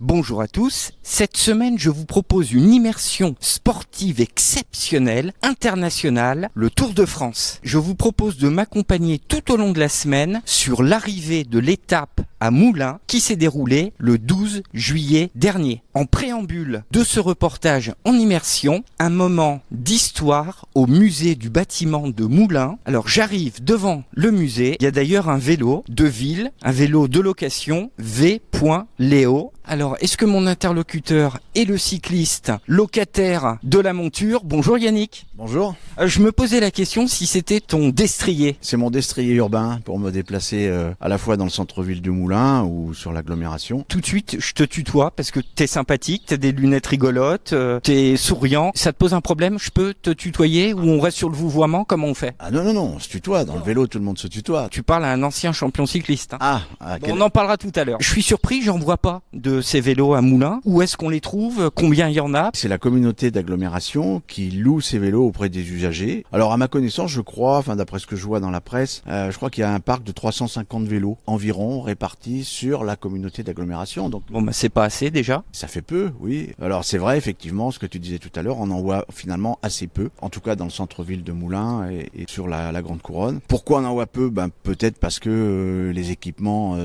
Bonjour à tous, cette semaine je vous propose une immersion sportive exceptionnelle, internationale, le Tour de France. Je vous propose de m'accompagner tout au long de la semaine sur l'arrivée de l'étape à Moulins qui s'est déroulée le 12 juillet dernier. En préambule de ce reportage en immersion, un moment d'histoire au musée du bâtiment de Moulins. Alors j'arrive devant le musée, il y a d'ailleurs un vélo de ville, un vélo de location V.Léo. Alors, est-ce que mon interlocuteur est le cycliste locataire de la monture? Bonjour Yannick. Bonjour. Je me posais la question si c'était ton destrier. C'est mon destrier urbain pour me déplacer à la fois dans le centre-ville de Moulins ou sur l'agglomération. Tout de suite, je te tutoie parce que t'es sympathique, t'as des lunettes rigolotes, t'es souriant. Ça te pose un problème? Je peux te tutoyer ou on reste sur le vouvoiement? Comment on fait? Ah non, on se tutoie. Dans le vélo, tout le monde se tutoie. Tu parles à un ancien champion cycliste. Hein. Bon, on en parlera tout à l'heure. Je suis surpris, j'en vois pas de ces vélos à Moulins. Où est-ce qu'on les trouve? Combien il y en a? C'est la communauté d'agglomération qui loue ces vélos auprès des usagers. Alors à ma connaissance, je crois, d'après ce que je vois dans la presse, je crois qu'il y a un parc de 350 vélos environ répartis sur la communauté d'agglomération. Donc bon, c'est pas assez déjà. Ça fait peu, oui. Alors c'est vrai, effectivement, ce que tu disais tout à l'heure, on en voit finalement assez peu. En tout cas dans le centre-ville de Moulins et sur la Grande Couronne. Pourquoi on en voit peu? Peut-être parce que les équipements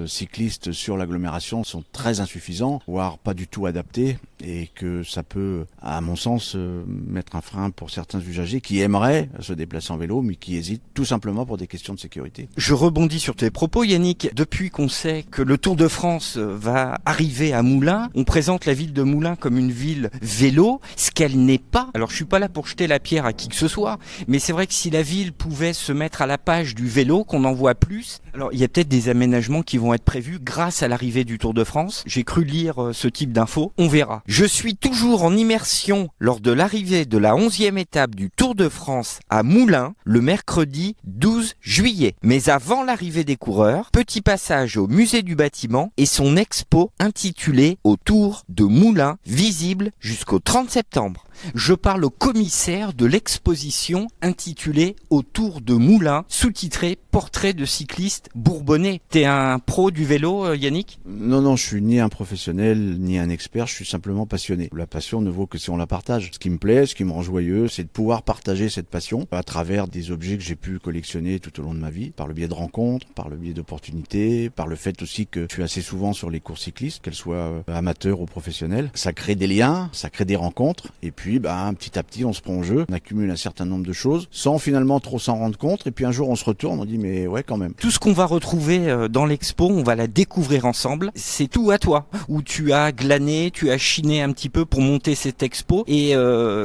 cyclistes sur l'agglomération sont très insuffisants, voire pas du tout adaptés, et que ça peut, à mon sens, mettre un frein pour certains usagers qui aimeraient se déplacer en vélo, mais qui hésitent tout simplement pour des questions de sécurité. Je rebondis sur tes propos, Yannick. Depuis qu'on sait que le Tour de France va arriver à Moulins, on présente la ville de Moulins comme une ville vélo, ce qu'elle n'est pas. Alors je suis pas là pour jeter la pierre à qui que ce soit, mais c'est vrai que si la ville pouvait se mettre à la page du vélo, qu'on en voit plus, alors il y a peut-être des aménagements qui vont être prévus grâce à l'arrivée du Tour de France. J'ai cru lire ce type d'infos, on verra. Je suis toujours en immersion lors de l'arrivée de la 11e étape du Tour de France à Moulins, le mercredi 12 juillet. Mais avant l'arrivée des coureurs, petit passage au musée du bâtiment et son expo intitulée Au Tour de Moulins, visible jusqu'au 30 septembre. Je parle au commissaire de l'exposition intitulée Au Tour de Moulins, sous-titré Portrait de cycliste bourbonnais. T'es un pro du vélo, Yannick? Non, je suis ni un professionnel, ni un expert, je suis simplement passionné. La passion ne vaut que si on la partage. Ce qui me plaît, ce qui me rend joyeux, c'est de pouvoir partager cette passion à travers des objets que j'ai pu collectionner tout au long de ma vie, par le biais de rencontres, par le biais d'opportunités, par le fait aussi que je suis assez souvent sur les courses cyclistes, qu'elles soient amateurs ou professionnelles. Ça crée des liens, ça crée des rencontres, et puis petit à petit on se prend au jeu, on accumule un certain nombre de choses, sans finalement trop s'en rendre compte, et puis un jour on se retourne, on dit mais ouais quand même. Tout ce qu'on va retrouver dans l'expo, on va la découvrir ensemble. C'est tout à toi, où tu as glané, tu as chiné un petit peu pour monter cette expo. Et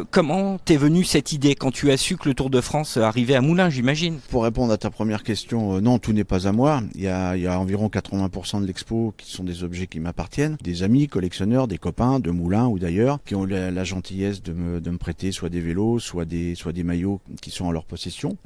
comment t'es venue cette idée quand tu as su que le Tour de France arrivait à Moulins, j'imagine? Pour répondre à ta première question, non, tout n'est pas à moi. Il y a environ 80% de l'expo qui sont des objets qui m'appartiennent, des amis, collectionneurs, des copains de Moulins ou d'ailleurs, qui ont la gentillesse de me prêter soit des vélos, soit des maillots qui sont en leur possession.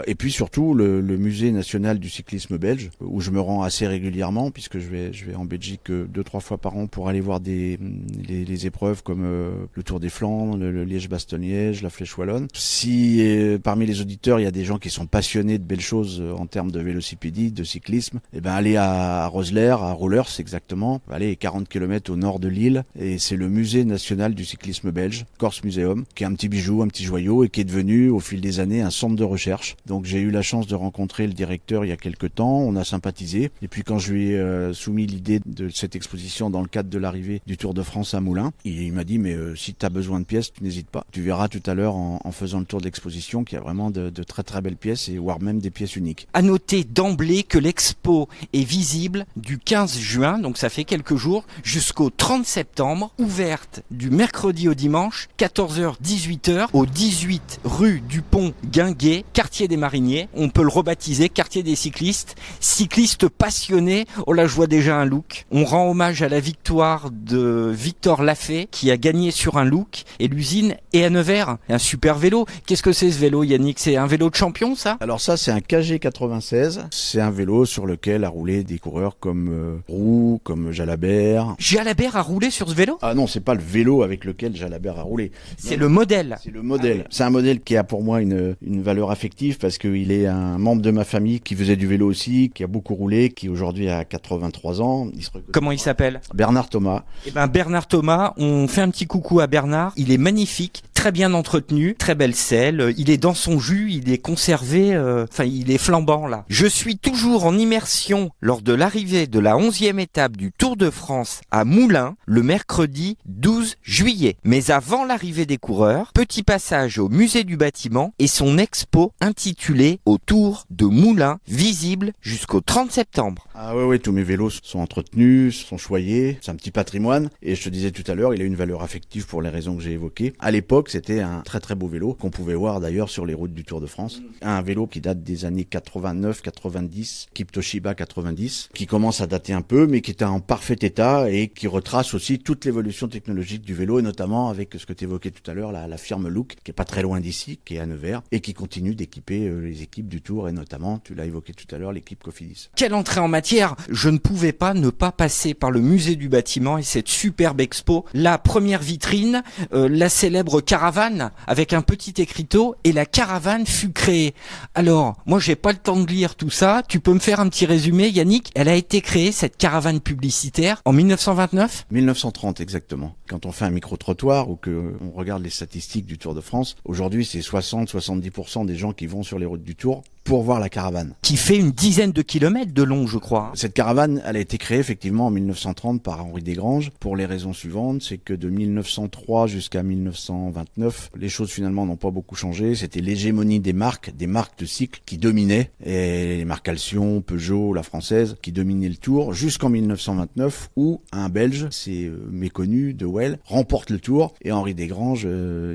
Et puis surtout le musée national du cyclisme belge, où je me rends assez régulièrement, puisque je vais en Belgique 2-3 fois par an pour aller voir les épreuves comme le Tour des Flandres, le Liège-Bastogne-Liège, la Flèche Wallonne. Si parmi les auditeurs il y a des gens qui sont passionnés de belles choses en termes de vélocipédie, de cyclisme, allez à Roselaer, à Roulers exactement, allez 40 km au nord de Lille, et c'est le musée national du cyclisme belge, Corse Museum, qui est un petit bijou, un petit joyau, et qui est devenu au fil des années un centre de recherche. Donc j'ai eu la chance de rencontrer le directeur il y a quelques temps, on a sympathisé, et puis quand je lui ai soumis l'idée de cette exposition dans le cadre de l'arrivée du Tour de France à Moulins, il m'a dit mais si tu as besoin de pièces, tu n'hésites pas. Tu verras tout à l'heure en faisant le tour de l'exposition qu'il y a vraiment de très très belles pièces, et voire même des pièces uniques. À noter d'emblée que l'expo est visible du 15 juin, donc ça fait quelques jours, jusqu'au 30 septembre, ouverte du mercredi au dimanche, 14h-18h, au 18 rue du Pont Guinguet, quartier des Mariniers. On peut le rebaptiser quartier des cyclistes. Cyclistes passionnés, oh là je vois déjà un look. On rend hommage à la victoire de Victor Victor Lafay qui a gagné sur un look et l'usine est à Nevers. Un super vélo. Qu'est-ce que c'est ce vélo, Yannick? C'est un vélo de champion, ça? Alors ça, c'est un KG96. C'est un vélo sur lequel a roulé des coureurs comme Roux, comme Jalabert. Jalabert a roulé sur ce vélo? Ah non, c'est pas le vélo avec lequel Jalabert a roulé. C'est le modèle. C'est le modèle. C'est un modèle qui a pour moi une valeur affective parce qu'il est un membre de ma famille qui faisait du vélo aussi, qui a beaucoup roulé, qui aujourd'hui a 83 ans. Comment il s'appelle? Bernard Thomas. Eh ben Bernard Thomas, on fait un petit coucou à Bernard. Il est magnifique, très bien entretenu, très belle selle. Il est dans son jus, il est conservé, il est flambant là. Je suis toujours en immersion lors de l'arrivée de la 11e étape du Tour de France à Moulins, le mercredi 12 juillet. Mais avant l'arrivée des coureurs, petit passage au musée du bâtiment et son expo intitulée Autour de Moulins, visible jusqu'au 30 septembre. Ah oui, tous mes vélos sont entretenus, sont choyés, c'est un petit patrimoine. Et je te disais tout à l'heure, il a une valeur affective pour les raisons que j'ai évoquées. À l'époque, c'était un très très beau vélo qu'on pouvait voir d'ailleurs sur les routes du Tour de France. Un vélo qui date des années 89, 90, Kip Toshiba 90, qui commence à dater un peu, mais qui est en parfait état et qui retrace aussi toute l'évolution technologique du vélo, et notamment avec ce que tu évoquais tout à l'heure, la firme Look, qui est pas très loin d'ici, qui est à Nevers, et qui continue d'équiper les équipes du Tour, et notamment, tu l'as évoqué tout à l'heure, l'équipe Cofidis. Quelle entrée en matière! Je ne pouvais pas ne pas passer par le musée du bâtiment et cette superbe expo. La première vitrine, la célèbre caravane avec un petit écriteau, et la caravane fut créée. Alors, moi j'ai pas le temps de lire tout ça. Tu peux me faire un petit résumé, Yannick? Elle a été créée, cette caravane publicitaire, en 1929? 1930 exactement. Quand on fait un micro-trottoir ou que on regarde les statistiques du Tour de France, aujourd'hui c'est 60-70% des gens qui vont sur les routes du Tour pour voir la caravane. Qui fait une dizaine de kilomètres de long, je crois. Cette caravane, elle a été créée effectivement en 1930 par Henri Desgranges pour les raisons suivantes, c'est que de 1903 jusqu'à 1929, les choses finalement n'ont pas beaucoup changé. C'était l'hégémonie des marques de cycle qui dominaient, et les marques Alcyon, Peugeot, la française, qui dominaient le Tour jusqu'en 1929 où un Belge, c'est méconnu, De Well, remporte le Tour et Henri Desgranges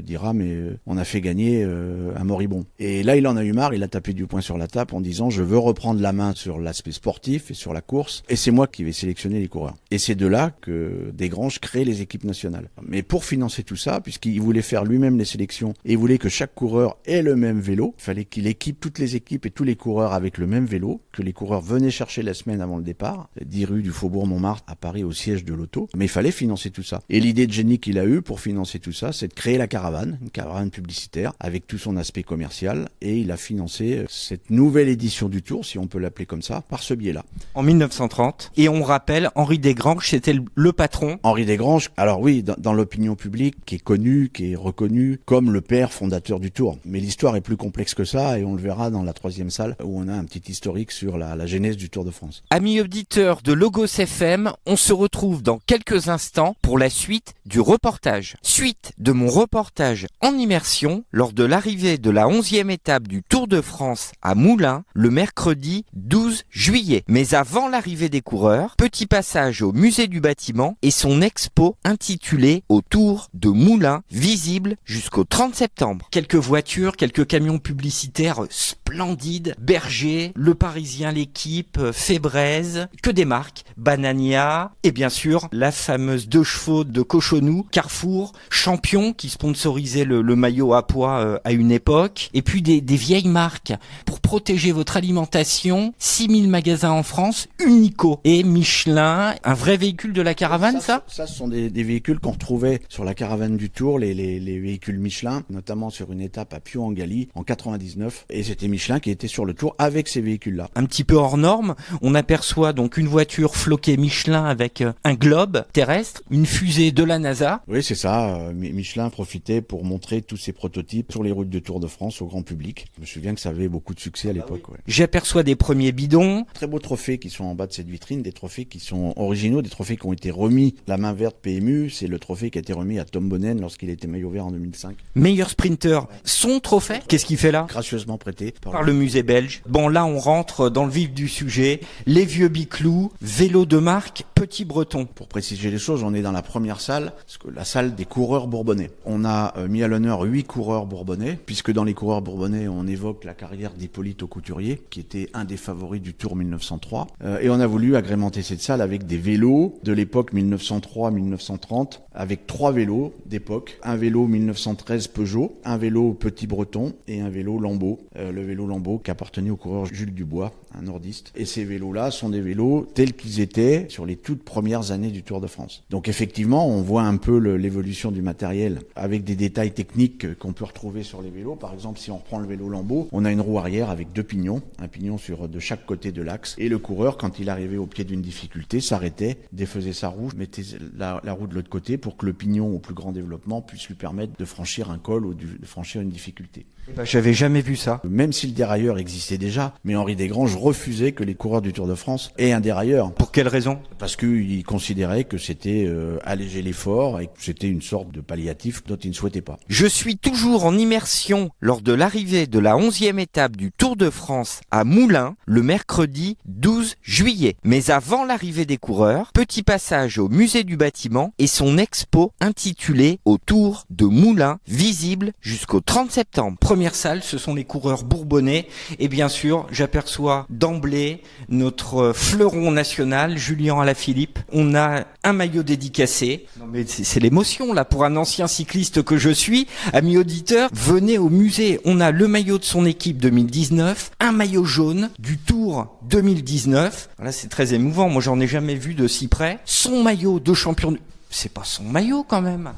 dira mais on a fait gagner un moribond. Et là il en a eu marre, il a tapé du poing sur la table en disant je veux reprendre la main sur l'aspect sportif et sur la course, et c'est moi qui vais sélectionner les coureurs. Et c'est de là que Desgranges crée les équipes nationales. Mais pour financer tout ça, puisqu'il voulait faire lui-même les sélections et il voulait que chaque coureur ait le même vélo, il fallait qu'il équipe toutes les équipes et tous les coureurs avec le même vélo, que les coureurs venaient chercher la semaine avant le départ, 10 rue du Faubourg Montmartre à Paris, au siège de l'auto. Mais il fallait financer tout ça. Et l'idée de génie qu'il a eue pour financer tout ça, c'est de créer la caravane, une caravane publicitaire avec tout son aspect commercial, et il a financé cette nouvelle édition du Tour, si on peut l'appeler comme ça, par ce biais-là. En 1930, et on rappelle, Henri Desgranges, c'était le patron. Henri Desgranges, alors oui, dans l'opinion publique, qui est connu, qui est reconnu comme le père fondateur du Tour. Mais l'histoire est plus complexe que ça, et on le verra dans la 3e salle, où on a un petit historique sur la genèse du Tour de France. Amis auditeurs de Logos FM, on se retrouve dans quelques instants pour la suite du reportage. Suite de mon reportage en immersion lors de l'arrivée de la 11e étape du Tour de France à Moulins, le mercredi 12 juillet. Mais avant l'arrivée des coureurs, petit passage au musée du bâtiment et son expo intitulée Autour de Moulins, visible jusqu'au 30 septembre. Quelques voitures, quelques camions publicitaires splendides, Berger, Le Parisien, L'équipe, Fébraise, que des marques, Banania, et bien sûr la fameuse 2 chevaux de Cochonou, Carrefour, Champion qui sponsorisait le maillot à pois à une époque, et puis des vieilles marques. Pour protéger votre alimentation, 6000 magasins en France, Unico et Michelin, un vrai véhicule de la caravane, ça ce sont des véhicules qu'on retrouvait sur la caravane du Tour, les véhicules Michelin, notamment sur une étape à Piau-en-Galie en 99, et c'était Michelin qui était sur le Tour avec ces véhicules-là. Un petit peu hors norme, on aperçoit donc une voiture floquée Michelin avec un globe terrestre, une fusée de la NASA. Oui, c'est ça, Michelin profitait pour montrer tous ses prototypes sur les routes du Tour de France au grand public. Je me souviens que ça avait beaucoup de succès à l'époque. Ouais. J'aperçois des premiers bidons. Très beaux trophées qui sont en bas de cette vitrine, des trophées qui sont originaux, des trophées qui ont été remis. La main verte PMU, c'est le trophée qui a été remis à Tom Bonnen lorsqu'il était maillot vert en 2005. Meilleur sprinter, son trophée, qu'est-ce qu'il fait là? Gracieusement prêté par le musée belge. Bon, là on rentre dans le vif du sujet. Les vieux biclous, vélo de marque, Petit Breton. Pour préciser les choses, on est dans la première salle, la salle des coureurs bourbonnais. On a mis à l'honneur 8 coureurs bourbonnais, puisque dans les coureurs bourbonnais, on évoque la carrière d'Hippolyte Aucouturier, qui était un des favoris du Tour 1903. Et on a voulu agrémenter cette salle avec des vélos de l'époque 1903-1930, avec 3 vélos d'époque. Un vélo 1913 Peugeot, un vélo Petit Breton et un vélo Lambeau. Le vélo Lambeau qui appartenait au coureur Jules Dubois, un nordiste. Et ces vélos-là sont des vélos tels qu'ils étaient sur les toutes premières années du Tour de France. Donc effectivement, on voit un peu l'évolution du matériel avec des détails techniques qu'on peut retrouver sur les vélos. Par exemple, si on reprend le vélo Lambeau, on a une roue arrière avec 2 pignons, un pignon de chaque côté de l'axe. Et le coureur, quand il arrivait au pied d'une difficulté, s'arrêtait, défaisait sa roue, mettait la roue de l'autre côté pour que le pignon au plus grand développement puisse lui permettre de franchir un col ou de franchir une difficulté. J'avais jamais vu ça. Même si le dérailleur existait déjà, mais Henri Desgranges refusait que les coureurs du Tour de France aient un dérailleur. Pour quelle raison? Parce qu'il considérait que c'était alléger l'effort et que c'était une sorte de palliatif dont il ne souhaitait pas. Je suis toujours en immersion lors de l'arrivée de la 11e étape du Tour de France à Moulins, le mercredi 12 juillet. Mais avant l'arrivée des coureurs, petit passage au musée du bâtiment et son expo intitulée Autour de Moulins, visible jusqu'au 30 septembre. Première salle, ce sont les coureurs bourbonnais et bien sûr, j'aperçois d'emblée notre fleuron national, Julien Alaphilippe. On a un maillot dédicacé. Non mais c'est l'émotion là pour un ancien cycliste que je suis. Amis auditeurs, venez au musée. On a le maillot de son équipe 2019, un maillot jaune du Tour 2019. Là, c'est très émouvant. Moi, j'en ai jamais vu de si près. Son maillot de champion. C'est pas son maillot quand même.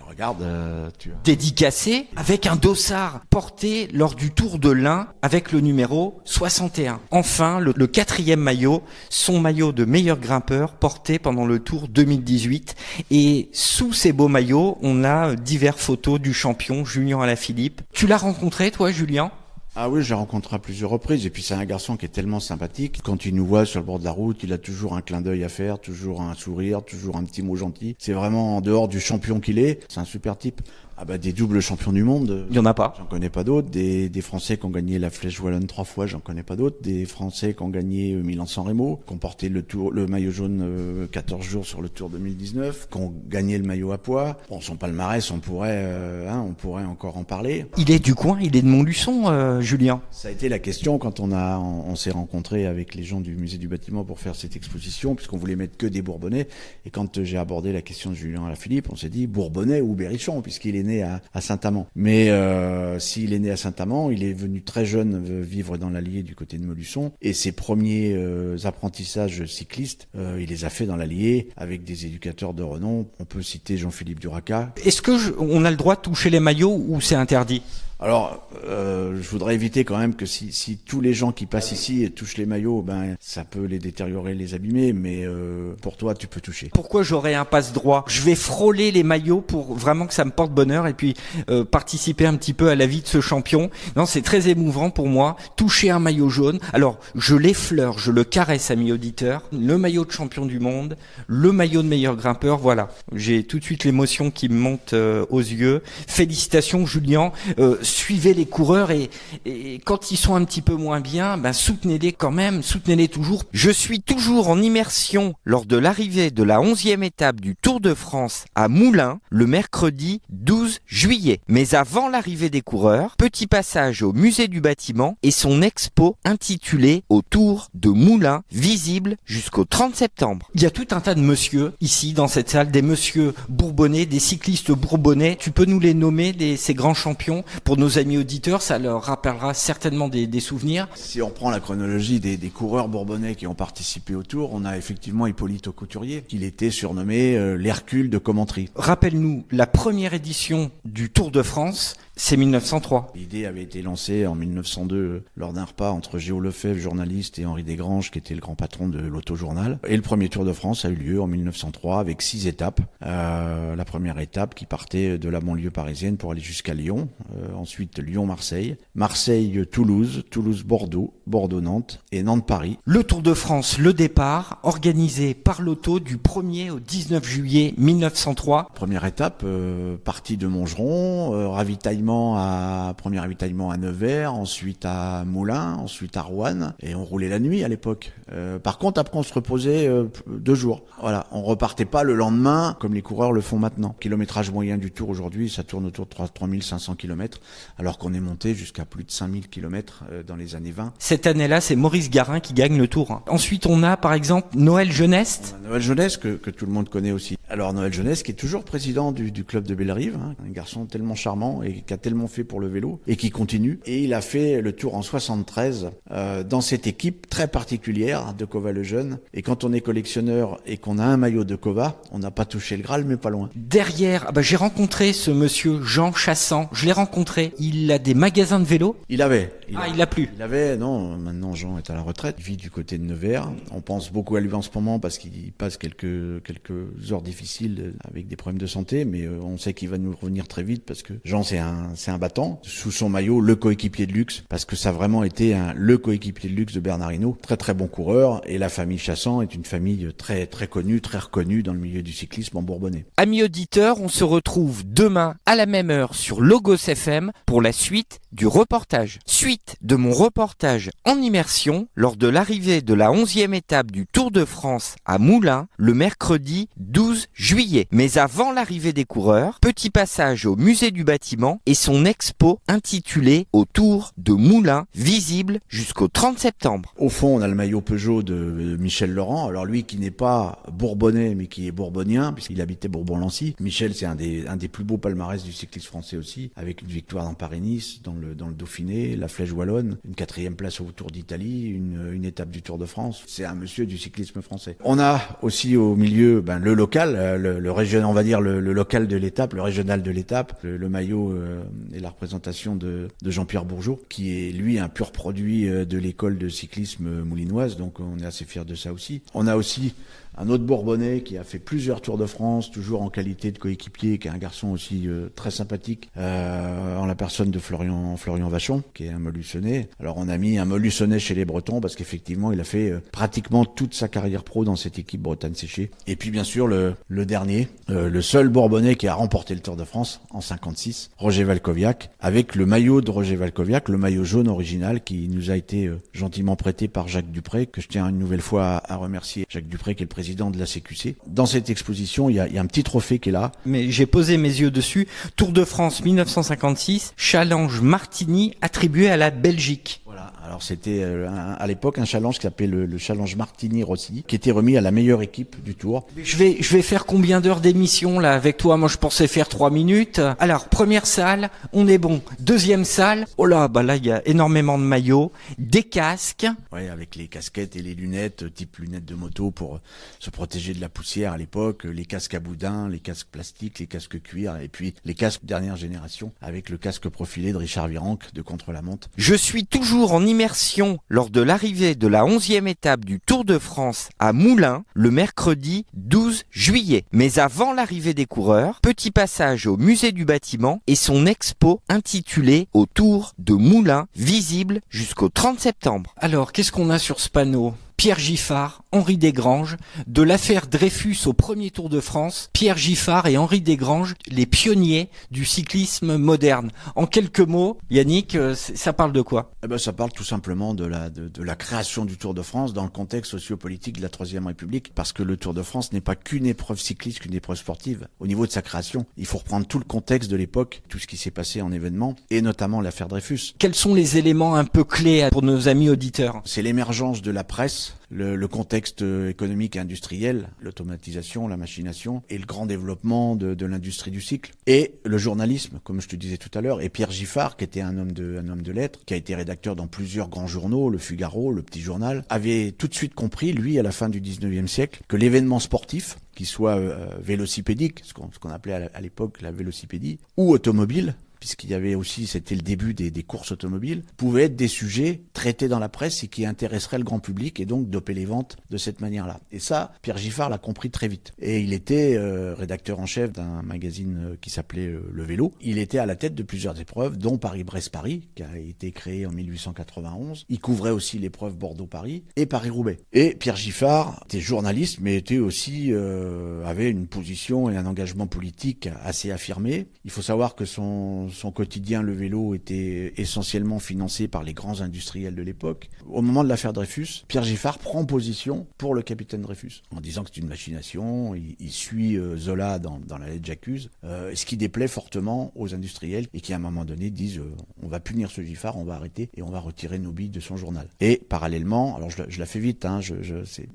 Regarde, Dédicacé avec un dossard porté lors du Tour de l'Ain avec le numéro 61. Enfin, le 4e maillot, son maillot de meilleur grimpeur porté pendant le Tour 2018. Et sous ces beaux maillots, on a diverses photos du champion Julien Alaphilippe. Tu l'as rencontré, toi, Julien ? Ah oui, j'ai rencontré à plusieurs reprises. Et puis c'est un garçon qui est tellement sympathique. Quand il nous voit sur le bord de la route, il a toujours un clin d'œil à faire, toujours un sourire, toujours un petit mot gentil. C'est vraiment en dehors du champion qu'il est. C'est un super type. Ah bah des doubles champions du monde. Il y en a pas. J'en connais pas d'autres. Des Français qui ont gagné la Flèche Wallonne 3 fois, j'en connais pas d'autres. Des Français qui ont gagné Milan-San Remo, qui ont porté le maillot jaune 14 jours sur le Tour 2019, qui ont gagné le maillot à pois. Bon, son palmarès, on pourrait encore en parler. Il est du coin, il est de Montluçon, Julien. Ça a été la question quand on s'est rencontrés avec les gens du musée du bâtiment pour faire cette exposition, puisqu'on voulait mettre que des Bourbonnais. Et quand j'ai abordé la question de Julien Alaphilippe, on s'est dit Bourbonnais ou Berrichon, puisqu'il est né à Saint-Amand. Mais s'il est né à Saint-Amand, il est venu très jeune vivre dans l'Allier du côté de Montluçon. Et ses premiers apprentissages cyclistes, il les a fait dans l'Allier avec des éducateurs de renom. On peut citer Jean-Philippe Duraca. Est-ce que on a le droit de toucher les maillots ou c'est interdit ? Alors, je voudrais éviter quand même que si tous les gens qui passent ici et touchent les maillots, ben ça peut les détériorer, les abîmer, mais pour toi, tu peux toucher. Pourquoi j'aurais un passe-droit ? Je vais frôler les maillots pour vraiment que ça me porte bonheur et puis participer un petit peu à la vie de ce champion. Non, c'est très émouvant pour moi. Toucher un maillot jaune. Alors, je l'effleure, je le caresse, amis auditeurs. Le maillot de champion du monde, le maillot de meilleur grimpeur, voilà. J'ai tout de suite l'émotion qui me monte aux yeux. Félicitations, Julien. Suivez les coureurs et quand ils sont un petit peu moins bien, ben soutenez-les quand même, soutenez-les toujours. Je suis toujours en immersion lors de l'arrivée de la 11e étape du Tour de France à Moulins, le mercredi 12 juillet. Mais avant l'arrivée des coureurs, petit passage au musée du bâtiment et son expo intitulée Autour de Moulins, visible jusqu'au 30 septembre. Il y a tout un tas de messieurs ici dans cette salle, des messieurs bourbonnais, des cyclistes bourbonnais. Tu peux nous les nommer, ces grands champions, pour nos amis auditeurs, ça leur rappellera certainement des souvenirs. Si on prend la chronologie des coureurs bourbonnais qui ont participé au Tour, on a effectivement Hippolyte Aucouturier, qu'il était surnommé l'Hercule de Commentry. Rappelle-nous, la première édition du Tour de France, c'est 1903. L'idée avait été lancée en 1902 lors d'un repas entre Géo Lefebvre, journaliste, et Henri Desgranges, qui était le grand patron de l'Auto-Journal. Et le premier Tour de France a eu lieu en 1903 avec 6 étapes. La première étape qui partait de la banlieue parisienne pour aller jusqu'à Lyon. Ensuite Lyon-Marseille, Marseille-Toulouse, Toulouse-Bordeaux, Bordeaux-Nantes et Nantes-Paris. Le Tour de France, le départ, organisé par l'Auto du 1er au 19 juillet 1903. Première étape, partie de Montgeron, ravitaillement ravitaillement à Nevers, ensuite à Moulins, ensuite à Roanne, et on roulait la nuit à l'époque. Par contre, après, on se reposait 2 jours. Voilà, on repartait pas le lendemain comme les coureurs le font maintenant. Kilométrage moyen du Tour aujourd'hui, ça tourne autour de 3500 km, alors qu'on est monté jusqu'à plus de 5000 km dans les années 20. Cette année-là, c'est Maurice Garin qui gagne le Tour. Ensuite, on a par exemple Noël Jeunesse. Noël Jeunesse que tout le monde connaît aussi. Alors Noël Jeunesse qui est toujours président du club de Bellerive, un garçon tellement charmant et qui a tellement fait pour le vélo et qui continue. Et il a fait le Tour en 73 dans cette équipe très particulière de Cova le Jeune. Et quand on est collectionneur et qu'on a un maillot de Cova, on n'a pas touché le Graal mais pas loin. Derrière, j'ai rencontré ce monsieur Jean Chassant. Je l'ai rencontré. Il a des magasins de vélo. Il l'a plus. Non, maintenant Jean est à la retraite. Il vit du côté de Nevers. On pense beaucoup à lui en ce moment parce qu'il passe quelques heures difficiles avec des problèmes de santé, mais on sait qu'il va nous revenir très vite parce que Jean c'est un battant. Sous son maillot, le coéquipier de luxe, parce que ça a vraiment été le coéquipier de luxe de Bernard Hinault. Très très bon coureur, et la famille Chassant est une famille très très connue, très reconnue dans le milieu du cyclisme en Bourbonnais. Amis auditeurs, on se retrouve demain à la même heure sur Logos FM pour la suite du reportage. Suite de mon reportage en immersion lors de l'arrivée de la 11e étape du Tour de France à Moulins le mercredi 12 juillet. Mais avant l'arrivée des coureurs, petit passage au musée du bâtiment et son expo intitulée Autour de Moulins, visible jusqu'au 30 septembre. Au fond, on a le maillot Peugeot de Michel Laurent. Alors lui qui n'est pas bourbonnais mais qui est bourbonien puisqu'il habitait Bourbon-Lancy. Michel, c'est un des plus beaux palmarès du cyclisme français aussi, avec une victoire dans Paris-Nice, dans le Dauphiné, la Flèche Wallonne, une 4e place au Tour d'Italie, une étape du Tour de France. C'est un monsieur du cyclisme français. On a aussi au milieu le local, le régional, on va dire le local de l'étape, le régional de l'étape, le maillot et la représentation de Jean-Pierre Bourgeot, qui est lui un pur produit de l'école de cyclisme moulinoise, donc on est assez fiers de ça aussi. On a aussi un autre Bourbonnais qui a fait plusieurs Tours de France, toujours en qualité de coéquipier, qui est un garçon aussi très sympathique, en la personne de Florian Vachon, qui est un Molusonnais. Alors on a mis un Molusonnais chez les Bretons parce qu'effectivement il a fait pratiquement toute sa carrière pro dans cette équipe Bretagne Séchée. Et puis bien sûr le dernier, le seul Bourbonnais qui a remporté le Tour de France en 56, Roger Valkoviak, avec le maillot de Roger Valkoviak, le maillot jaune original qui nous a été gentiment prêté par Jacques Dupré, que je tiens une nouvelle fois à remercier. Jacques Dupré qui est le président de la CQC. Dans cette exposition, il y a un petit trophée qui est là. Mais j'ai posé mes yeux dessus. Tour de France 1956, Challenge Martini attribué à la Belgique. Voilà. Alors c'était à l'époque un challenge qui s'appelait le challenge Martini-Rossi, qui était remis à la meilleure équipe du Tour. Je vais faire combien d'heures d'émission là avec toi? Moi je pensais faire 3 minutes. Alors première salle, on est bon. Deuxième salle, oh là, là il y a énormément de maillots, des casques. Ouais, avec les casquettes et les lunettes, type lunettes de moto pour se protéger de la poussière à l'époque, les casques à boudin, les casques plastiques, les casques cuir, et puis les casques dernière génération avec le casque profilé de Richard Virenque de contre-la-montre. Je suis toujours en immersion lors de l'arrivée de la 11e étape du Tour de France à Moulins le mercredi 12 juillet. Mais avant l'arrivée des coureurs, petit passage au musée du bâtiment et son expo intitulée Autour de Moulins, visible jusqu'au 30 septembre. Alors, qu'est-ce qu'on a sur ce panneau ? Pierre Giffard, Henri Desgranges, de l'affaire Dreyfus au premier Tour de France, Pierre Giffard et Henri Desgranges, les pionniers du cyclisme moderne. En quelques mots, Yannick, ça parle de quoi ? Ça parle tout simplement de la création du Tour de France dans le contexte sociopolitique de la Troisième République, parce que le Tour de France n'est pas qu'une épreuve cycliste, qu'une épreuve sportive. Au niveau de sa création, il faut reprendre tout le contexte de l'époque, tout ce qui s'est passé en événements, et notamment l'affaire Dreyfus. Quels sont les éléments un peu clés pour nos amis auditeurs ? C'est l'émergence de la presse, le contexte économique et industriel, l'automatisation, la machination et le grand développement de l'industrie du cycle. Et le journalisme, comme je te disais tout à l'heure, et Pierre Giffard, qui était un homme de lettres, qui a été rédacteur dans plusieurs grands journaux, le Figaro, le Petit Journal, avait tout de suite compris, lui, à la fin du 19e siècle, que l'événement sportif, qu'il soit vélocipédique, ce qu'on appelait à l'époque la vélocipédie, ou automobile, puisqu'il y avait aussi, c'était le début des courses automobiles, pouvaient être des sujets traités dans la presse et qui intéresseraient le grand public et donc doper les ventes de cette manière-là. Et ça, Pierre Giffard l'a compris très vite. Et il était rédacteur en chef d'un magazine qui s'appelait Le Vélo. Il était à la tête de plusieurs épreuves, dont Paris-Brest-Paris, qui a été créé en 1891. Il couvrait aussi l'épreuve Bordeaux-Paris et Paris-Roubaix. Et Pierre Giffard était journaliste, mais était aussi avait une position et un engagement politique assez affirmé. Il faut savoir que son son quotidien, le vélo, était essentiellement financé par les grands industriels de l'époque. Au moment de l'affaire Dreyfus, Pierre Giffard prend position pour le capitaine Dreyfus, en disant que c'est une machination. Il suit Zola dans la lettre J'accuse, ce qui déplaît fortement aux industriels et qui à un moment donné disent on va punir ce Giffard, on va arrêter et on va retirer nos billes de son journal. Et parallèlement, alors je la fais vite,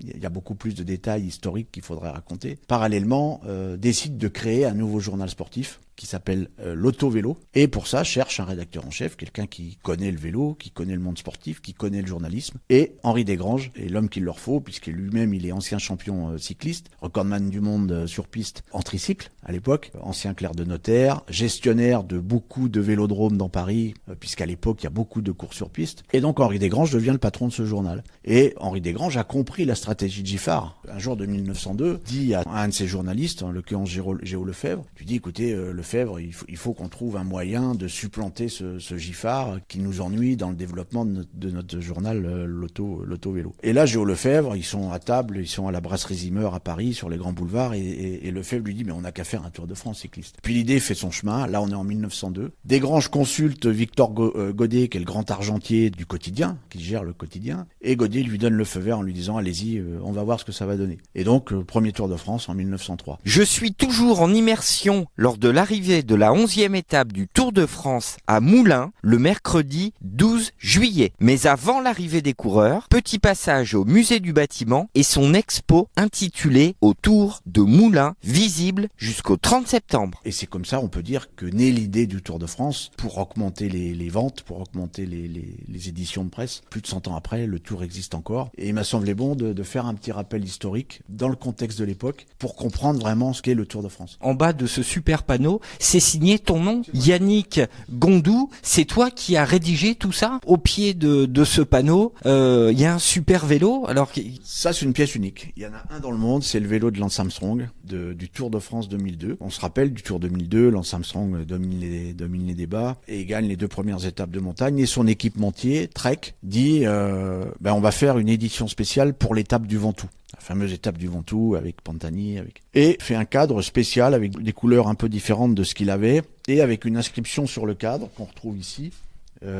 il y a beaucoup plus de détails historiques qu'il faudrait raconter. Parallèlement, décide de créer un nouveau journal sportif qui s'appelle l'Auto-Vélo, et pour ça cherche un rédacteur en chef, quelqu'un qui connaît le vélo, qui connaît le monde sportif, qui connaît le journalisme, et Henri Desgranges est l'homme qu'il leur faut, puisque lui-même il est ancien champion cycliste, recordman du monde sur piste en tricycle à l'époque, ancien clerc de notaire, gestionnaire de beaucoup de vélodromes dans Paris, puisqu'à l'époque il y a beaucoup de courses sur piste, et donc Henri Desgranges devient le patron de ce journal. Et Henri Desgranges a compris la stratégie de Giffard. Un jour de 1902, dit à un de ses journalistes, en l'occurrence Géo Lefebvre, tu dis écoutez, Lefebvre, il faut qu'on trouve un moyen de supplanter ce Giffard qui nous ennuie dans le développement de notre journal l'auto-vélo. Et là, Géo Lefebvre, ils sont à table, ils sont à la brasserie Zimmer à Paris, sur les grands boulevards, et Lefebvre lui dit, mais on n'a qu'à faire un Tour de France cycliste. Puis l'idée fait son chemin, là on est en 1902. Desgranges consulte Victor Godet, qui est le grand argentier du quotidien, qui gère le quotidien, et Godet lui donne le feu vert en lui disant, allez-y, on va voir ce que ça va donner. Et donc, premier Tour de France en 1903. Je suis toujours en immersion lors de l'arrivée de la 11e étape du Tour de France à Moulins, le mercredi 12 juillet. Mais avant l'arrivée des coureurs, petit passage au musée du bâtiment et son expo intitulée Autour de Moulins, visible jusqu'au 30 septembre. Et c'est comme ça, on peut dire, que naît l'idée du Tour de France pour augmenter les ventes, pour augmenter les éditions de presse. Plus de 100 ans après, le Tour existe encore. Et il m'a semblé bon de faire un petit rappel historique dans le contexte de l'époque pour comprendre vraiment ce qu'est le Tour de France. En bas de ce super panneau, c'est signé ton nom, Yannick Gondou. C'est toi qui as rédigé tout ça. Au pied de ce panneau, il y a un super vélo. Alors ça, c'est une pièce unique. Il y en a un dans le monde, c'est le vélo de Lance Armstrong du Tour de France 2002. On se rappelle du Tour 2002, Lance Armstrong domine les débats et gagne les 2 premières étapes de montagne. Et son équipementier, Trek, dit on va faire une édition spéciale pour l'étape du Ventoux. La fameuse étape du Ventoux avec Pantani, et fait un cadre spécial avec des couleurs un peu différentes de ce qu'il avait et avec une inscription sur le cadre qu'on retrouve ici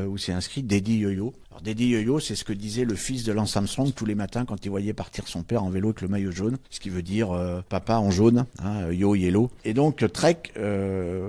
où c'est inscrit Daddy Yo-Yo. Alors Daddy Yo-Yo, c'est ce que disait le fils de Lance Armstrong tous les matins quand il voyait partir son père en vélo avec le maillot jaune, ce qui veut dire papa en jaune, yo yellow. Et donc Trek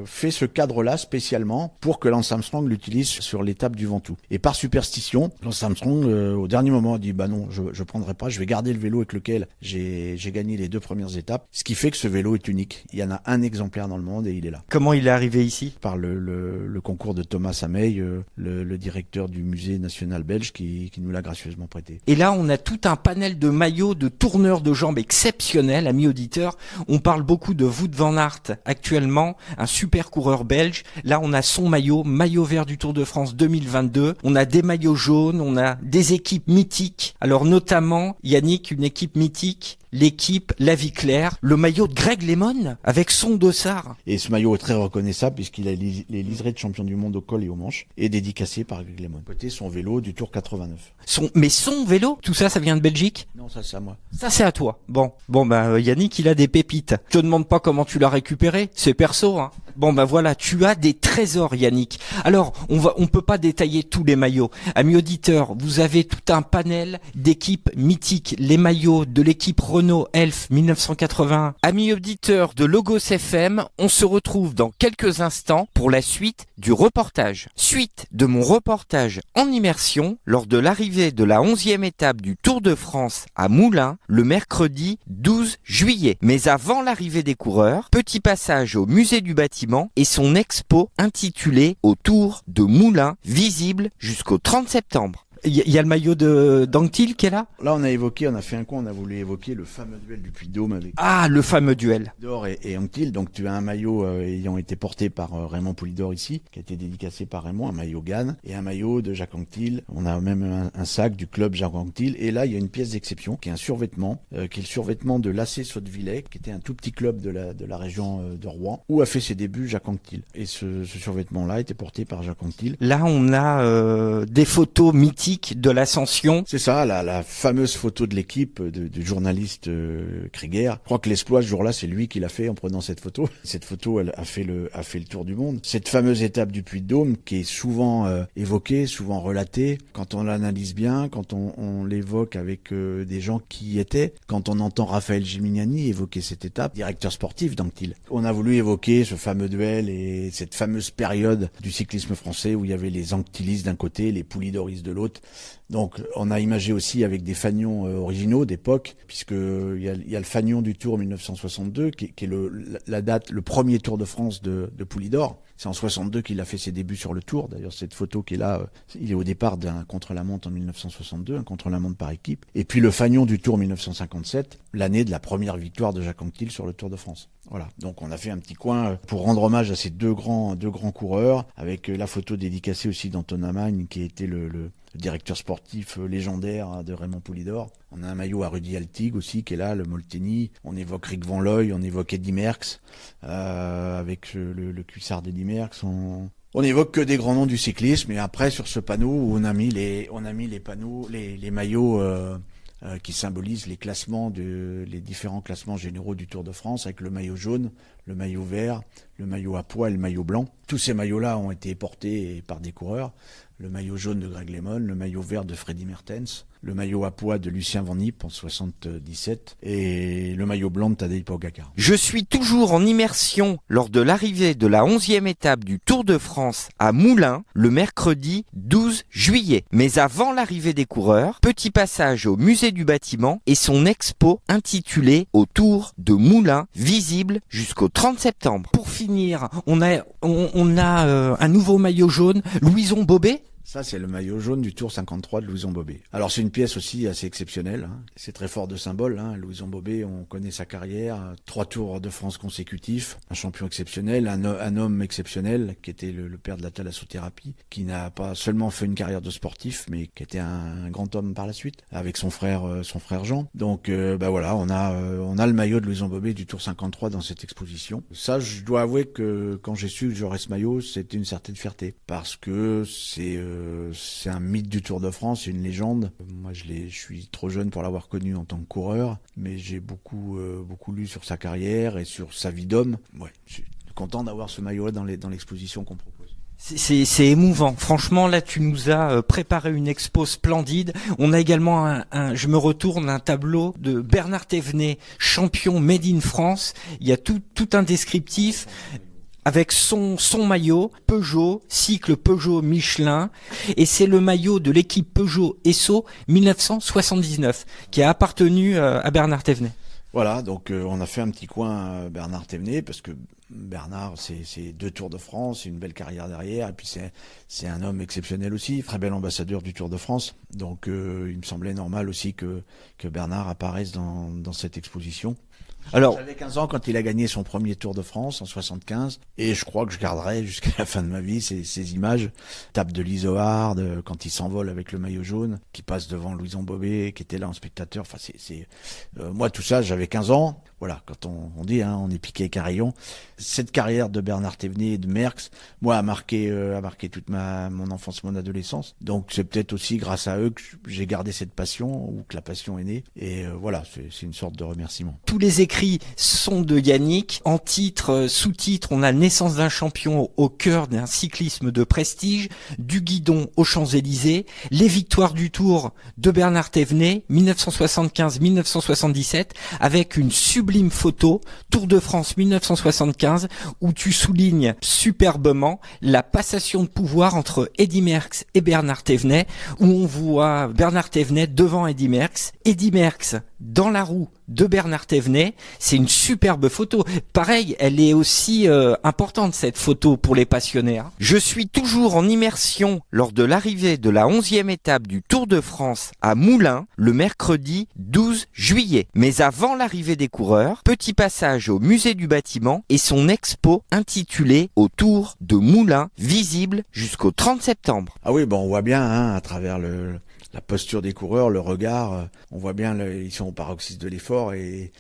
fait ce cadre-là spécialement pour que Lance Armstrong l'utilise sur l'étape du Ventoux. Et par superstition, Lance Armstrong au dernier moment a dit non, je prendrai pas, je vais garder le vélo avec lequel j'ai gagné les 2 premières étapes, ce qui fait que ce vélo est unique. Il y en a un exemplaire dans le monde et il est là. comment il est arrivé ici? Par le concours de Thomas Hamey, le directeur du musée national belge qui nous l'a gracieusement prêté. Et là, on a tout un panel de maillots, de tourneurs de jambes exceptionnels, amis auditeurs. On parle beaucoup de Wout van Aert actuellement, un super coureur belge. Là, on a son maillot vert du Tour de France 2022. On a des maillots jaunes, on a des équipes mythiques. Alors notamment, Yannick, une équipe mythique, l'équipe La Vie Claire, le maillot de Greg LeMond avec son dossard. Et ce maillot est très reconnaissable puisqu'il a les liserés de champion du monde au col et aux manches et dédicacé par Greg LeMond. Côté son vélo du Tour 89. Mais son vélo, tout ça, ça vient de Belgique? Non, ça c'est à moi. Ça c'est à toi. Bon, Yannick, il a des pépites. Je te demande pas comment tu l'as récupéré, c'est perso, hein. Bon voilà, tu as des trésors, Yannick. Alors, on peut pas détailler tous les maillots. Amis auditeurs, vous avez tout un panel d'équipes mythiques, les maillots de l'équipe Renault Elf 1981. Amis auditeurs de Logos FM, on se retrouve dans quelques instants pour la suite du reportage. Suite de mon reportage en immersion lors de l'arrivée de la 11e étape du Tour de France à Moulins le mercredi 12 juillet. Mais avant l'arrivée des coureurs, petit passage au musée du bâtiment et son expo intitulée Autour de Moulins, visible jusqu'au 30 septembre. Il y a le maillot d'Anquetil qui est là? Là, on a fait un coup, on a voulu évoquer le fameux duel du Puy-de-Dôme avec... Ah, le fameux duel. Dor et Anquetil. Donc, tu as un maillot ayant été porté par Raymond Poulidor ici, qui a été dédicacé par Raymond, un maillot Gann, et un maillot de Jacques Anquetil. On a même un sac du club Jacques Anquetil. Et là, il y a une pièce d'exception, qui est un survêtement, qui est le survêtement de l'AC Sottevillers, qui était un tout petit club de la région de Rouen, où a fait ses débuts Jacques Anquetil. Et ce survêtement-là était porté par Jacques Anquetil. Là, on a des photos mythiques mythique de l'ascension. C'est ça, la fameuse photo de l'équipe du journaliste Krieger. Je crois que l'exploit ce jour-là, c'est lui qui l'a fait en prenant cette photo. Cette photo, elle a fait le tour du monde. Cette fameuse étape du Puy-de-Dôme qui est souvent évoquée, souvent relatée. Quand on l'analyse bien, quand on l'évoque avec des gens qui y étaient, quand on entend Raphaël Gimignani évoquer cette étape, directeur sportif d'Anctil. On a voulu évoquer ce fameux duel et cette fameuse période du cyclisme français où il y avait les anctilistes d'un côté, les poulidoristes de l'autre. Donc on a imagé aussi avec des fanions originaux d'époque, puisque il y a le fanion du Tour 1962 qui est la date, le premier Tour de France de Poulidor. C'est en 62 qu'il a fait ses débuts sur le Tour. D'ailleurs, cette photo qui est là, il est au départ d'un contre-la-montre en 1962, un contre-la-montre par équipe. Et puis le fanion du Tour 1957, l'année de la première victoire de Jacques Anquetil sur le Tour de France. Voilà. Donc on a fait un petit coin pour rendre hommage à ces deux grands coureurs, avec la photo dédicacée aussi d'Antonin Magne, qui était le directeur sportif légendaire de Raymond Poulidor. On a un maillot à Rudy Altig aussi qui est là, le Molteni. On évoque Rick Van Looy, on évoque Eddy Merckx avec le cuissard d'Eddy Merckx. On évoque que des grands noms du cyclisme. Et après sur ce panneau où on a mis les panneaux, les maillots qui symbolisent les classements les différents classements généraux du Tour de France, avec le maillot jaune, le maillot vert, le maillot à pois et le maillot blanc. Tous ces maillots-là ont été portés par des coureurs. Le maillot jaune de Greg LeMond, le maillot vert de Freddy Mertens, le maillot à pois de Lucien Van Impe en 77 et le maillot blanc de Tadej Pogacar. Je suis toujours en immersion lors de l'arrivée de la 11e étape du Tour de France à Moulins le mercredi 12 juillet. Mais avant l'arrivée des coureurs, petit passage au musée du bâtiment et son expo intitulée Autour de Moulins, visible jusqu'au 30 septembre. Pour finir, on a un nouveau maillot jaune, Louison Bobet. Ça, c'est le maillot jaune du Tour 53 de Louison Bobet. Alors, c'est une pièce aussi assez exceptionnelle. C'est très fort de symbole. Louison Bobet, on connaît sa carrière. 3 Tours de France consécutifs. Un champion exceptionnel, un homme exceptionnel, qui était le père de la thalassothérapie, qui n'a pas seulement fait une carrière de sportif, mais qui était un grand homme par la suite, avec son frère Jean. Donc, voilà, on a le maillot de Louison Bobet du Tour 53 dans cette exposition. Ça, je dois avouer que quand j'ai su que j'aurais ce maillot, c'était une certaine fierté. Parce que c'est un mythe du Tour de France, c'est une légende. Moi, je suis trop jeune pour l'avoir connu en tant que coureur, mais j'ai beaucoup lu sur sa carrière et sur sa vie d'homme. Ouais, je suis content d'avoir ce maillot dans l'exposition qu'on propose. C'est émouvant. Franchement, là, tu nous as préparé une expo splendide. On a également je me retourne, un tableau de Bernard Thévenet, champion Made in France. Il y a tout un descriptif avec son maillot Peugeot, cycle Peugeot Michelin, et c'est le maillot de l'équipe Peugeot Esso 1979 qui a appartenu à Bernard Thévenet. Voilà, donc on a fait un petit coin Bernard Thévenet parce que Bernard, c'est 2 Tours de France, une belle carrière derrière, et puis c'est un homme exceptionnel aussi, très bel ambassadeur du Tour de France. Donc il me semblait normal aussi que Bernard apparaisse dans cette exposition. Alors, j'avais 15 ans quand il a gagné son premier Tour de France en 75, et je crois que je garderai jusqu'à la fin de ma vie ces images. Tape de l'Izoard, quand il s'envole avec le maillot jaune, qui passe devant Louison Bobet, qui était là en spectateur. Enfin, moi tout ça, j'avais 15 ans. Voilà, quand on dit, on est piqué carillon. Cette carrière de Bernard Thévenet et de Merckx, moi, a marqué toute mon enfance, mon adolescence. Donc, c'est peut-être aussi grâce à eux que j'ai gardé cette passion, ou que la passion est née. Et voilà, c'est une sorte de remerciement. Tous les écrits sont de Yannick. En titre, sous-titre, on a Naissance d'un champion au cœur d'un cyclisme de prestige, du guidon aux Champs-Élysées, les victoires du Tour de Bernard Thévenet, 1975-1977, avec une sublime photo, Tour de France 1975, où tu soulignes superbement la passation de pouvoir entre Eddy Merckx et Bernard Thévenet, où on voit Bernard Thévenet devant Eddy Merckx dans la roue de Bernard Thévenet. C'est une superbe photo. Pareil, elle est aussi importante, cette photo, pour les passionnés. Je suis toujours en immersion lors de l'arrivée de la 11e étape du Tour de France à Moulins le mercredi 12 juillet. Mais avant l'arrivée des coureurs, petit passage au musée du bâtiment et son expo intitulée Autour de Moulins, visible jusqu'au 30 septembre. Ah oui, on voit bien à travers la posture des coureurs, le regard, on voit bien, ils sont au paroxysme de l'effort et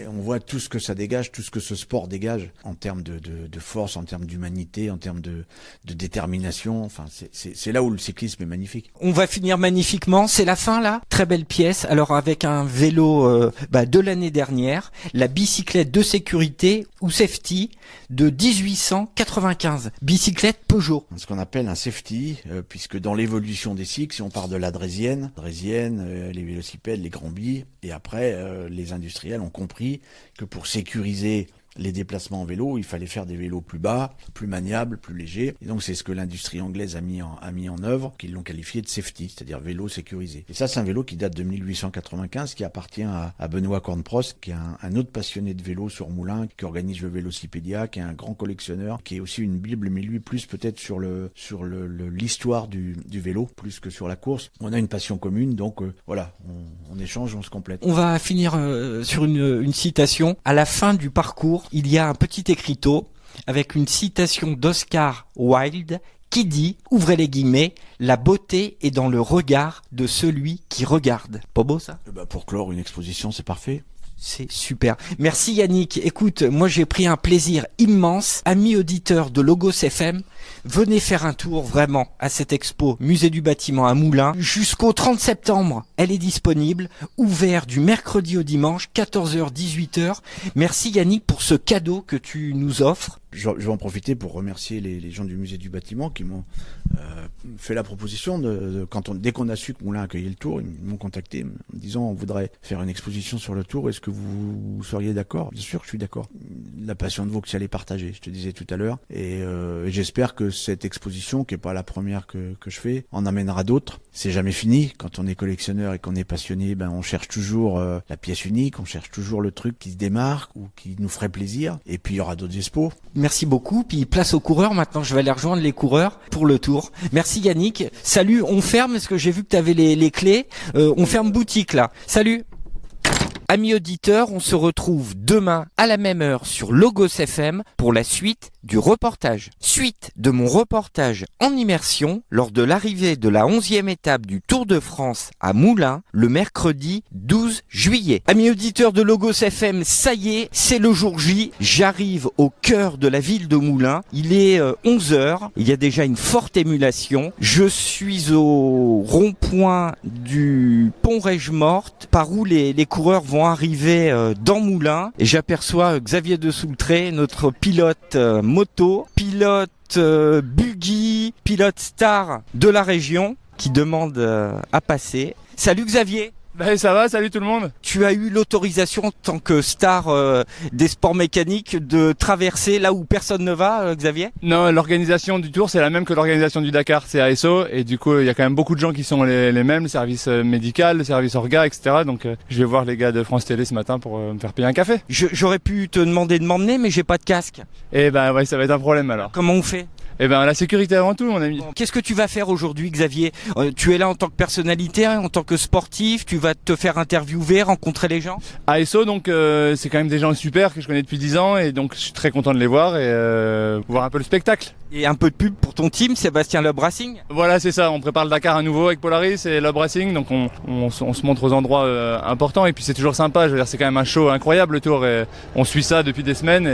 on voit tout ce que ça dégage, tout ce que ce sport dégage en termes de force, en termes d'humanité, en termes de détermination. Enfin, c'est là où le cyclisme est magnifique. On va finir magnifiquement, c'est la fin là. Très belle pièce. Alors avec un vélo de l'année dernière, la bicyclette de sécurité ou safety de 1895. Bicyclette Peugeot. Ce qu'on appelle un safety, puisque dans l'évolution des cycles, si on part de la draisienne, les vélocipèdes, les grands billes, et après les industriels ont compris que pour sécuriser les déplacements en vélo, il fallait faire des vélos plus bas, plus maniables, plus légers. Et donc c'est ce que l'industrie anglaise a mis en œuvre, qu'ils l'ont qualifié de safety, c'est-à-dire vélo sécurisé. Et ça, c'est un vélo qui date de 1895, qui appartient à Benoît Cornprost, qui est un autre passionné de vélo sur Moulins, qui organise le Vélocipédia, qui est un grand collectionneur, qui est aussi une bible, mais lui plus peut-être sur l'histoire du vélo, plus que sur la course. On a une passion commune, donc voilà, on échange, on se complète. On va finir sur une citation. À la fin du parcours, il y a un petit écriteau avec une citation d'Oscar Wilde qui dit, ouvrez les guillemets, la beauté est dans le regard de celui qui regarde. Pas beau ça ? Pour clore une exposition, c'est parfait. C'est super. Merci Yannick. Écoute, moi j'ai pris un plaisir immense. Amis auditeurs de Logos FM, venez faire un tour vraiment à cette expo Musée du Bâtiment à Moulins. Jusqu'au 30 septembre, elle est disponible, ouvert du mercredi au dimanche, 14h-18h. Merci Yannick pour ce cadeau que tu nous offres. Je vais en profiter pour remercier les gens du Musée du Bâtiment qui m'ont fait la proposition dès qu'on a su que Moulins accueillait le Tour, ils m'ont contacté en me disant on voudrait faire une exposition sur le Tour, est-ce que vous seriez d'accord ? Bien sûr que je suis d'accord. La passion de Vauxhall est partagée, je te disais tout à l'heure, et j'espère que cette exposition, qui est pas la première que je fais, en amènera d'autres. C'est jamais fini. Quand on est collectionneur et qu'on est passionné, on cherche toujours la pièce unique, on cherche toujours le truc qui se démarque ou qui nous ferait plaisir. Et puis il y aura d'autres expos. Merci beaucoup. Puis place aux coureurs. Maintenant, je vais aller rejoindre les coureurs pour le Tour. Merci Yannick. Salut. On ferme parce que j'ai vu que tu avais les clés. On ferme boutique là. Salut. Amis auditeurs, on se retrouve demain à la même heure sur Logos FM pour la suite du reportage. Suite de mon reportage en immersion lors de l'arrivée de la 11e étape du Tour de France à Moulins le mercredi 12 juillet. Amis auditeurs de Logos FM, ça y est, c'est le jour J. J'arrive au cœur de la ville de Moulins. Il est 11h. Il y a déjà une forte émulation. Je suis au rond-point du pont Rège-Morte par où les coureurs vont arriver dans Moulins. Et j'aperçois Xavier de Soultré, notre pilote moto, pilote buggy, pilote star de la région qui demande à passer. Salut Xavier. Ça va, salut tout le monde. Tu as eu l'autorisation en tant que star des sports mécaniques de traverser là où personne ne va, Xavier ? Non, l'organisation du Tour c'est la même que l'organisation du Dakar, c'est ASO, et du coup il y a quand même beaucoup de gens qui sont les mêmes, le service médical, le service orga, etc. Donc je vais voir les gars de France Télé ce matin pour me faire payer un café. J'aurais pu te demander de m'emmener, mais j'ai pas de casque. Et ouais, ça va être un problème alors. Comment on fait ? La sécurité avant tout, mon ami. Bon, qu'est-ce que tu vas faire aujourd'hui, Xavier ? Tu es là en tant que personnalité, en tant que sportif, tu vas te faire interviewer, rencontrer les gens ? ASO, donc c'est quand même des gens super que je connais depuis 10 ans, et donc je suis très content de les voir et voir un peu le spectacle. Et un peu de pub pour ton team, Sébastien Loeb Racing ? Voilà, c'est ça, on prépare le Dakar à nouveau avec Polaris et Loeb Racing, donc on se montre aux endroits importants, et puis c'est toujours sympa, je veux dire, c'est quand même un show incroyable le Tour, et on suit ça depuis des semaines,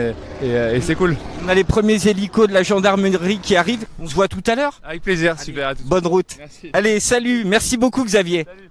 et c'est cool. On a les premiers hélicos de la gendarmerie qui arrivent, on se voit tout à l'heure ? Avec plaisir. Allez, super, bonne route. Merci. Allez, salut, merci beaucoup Xavier. Salut.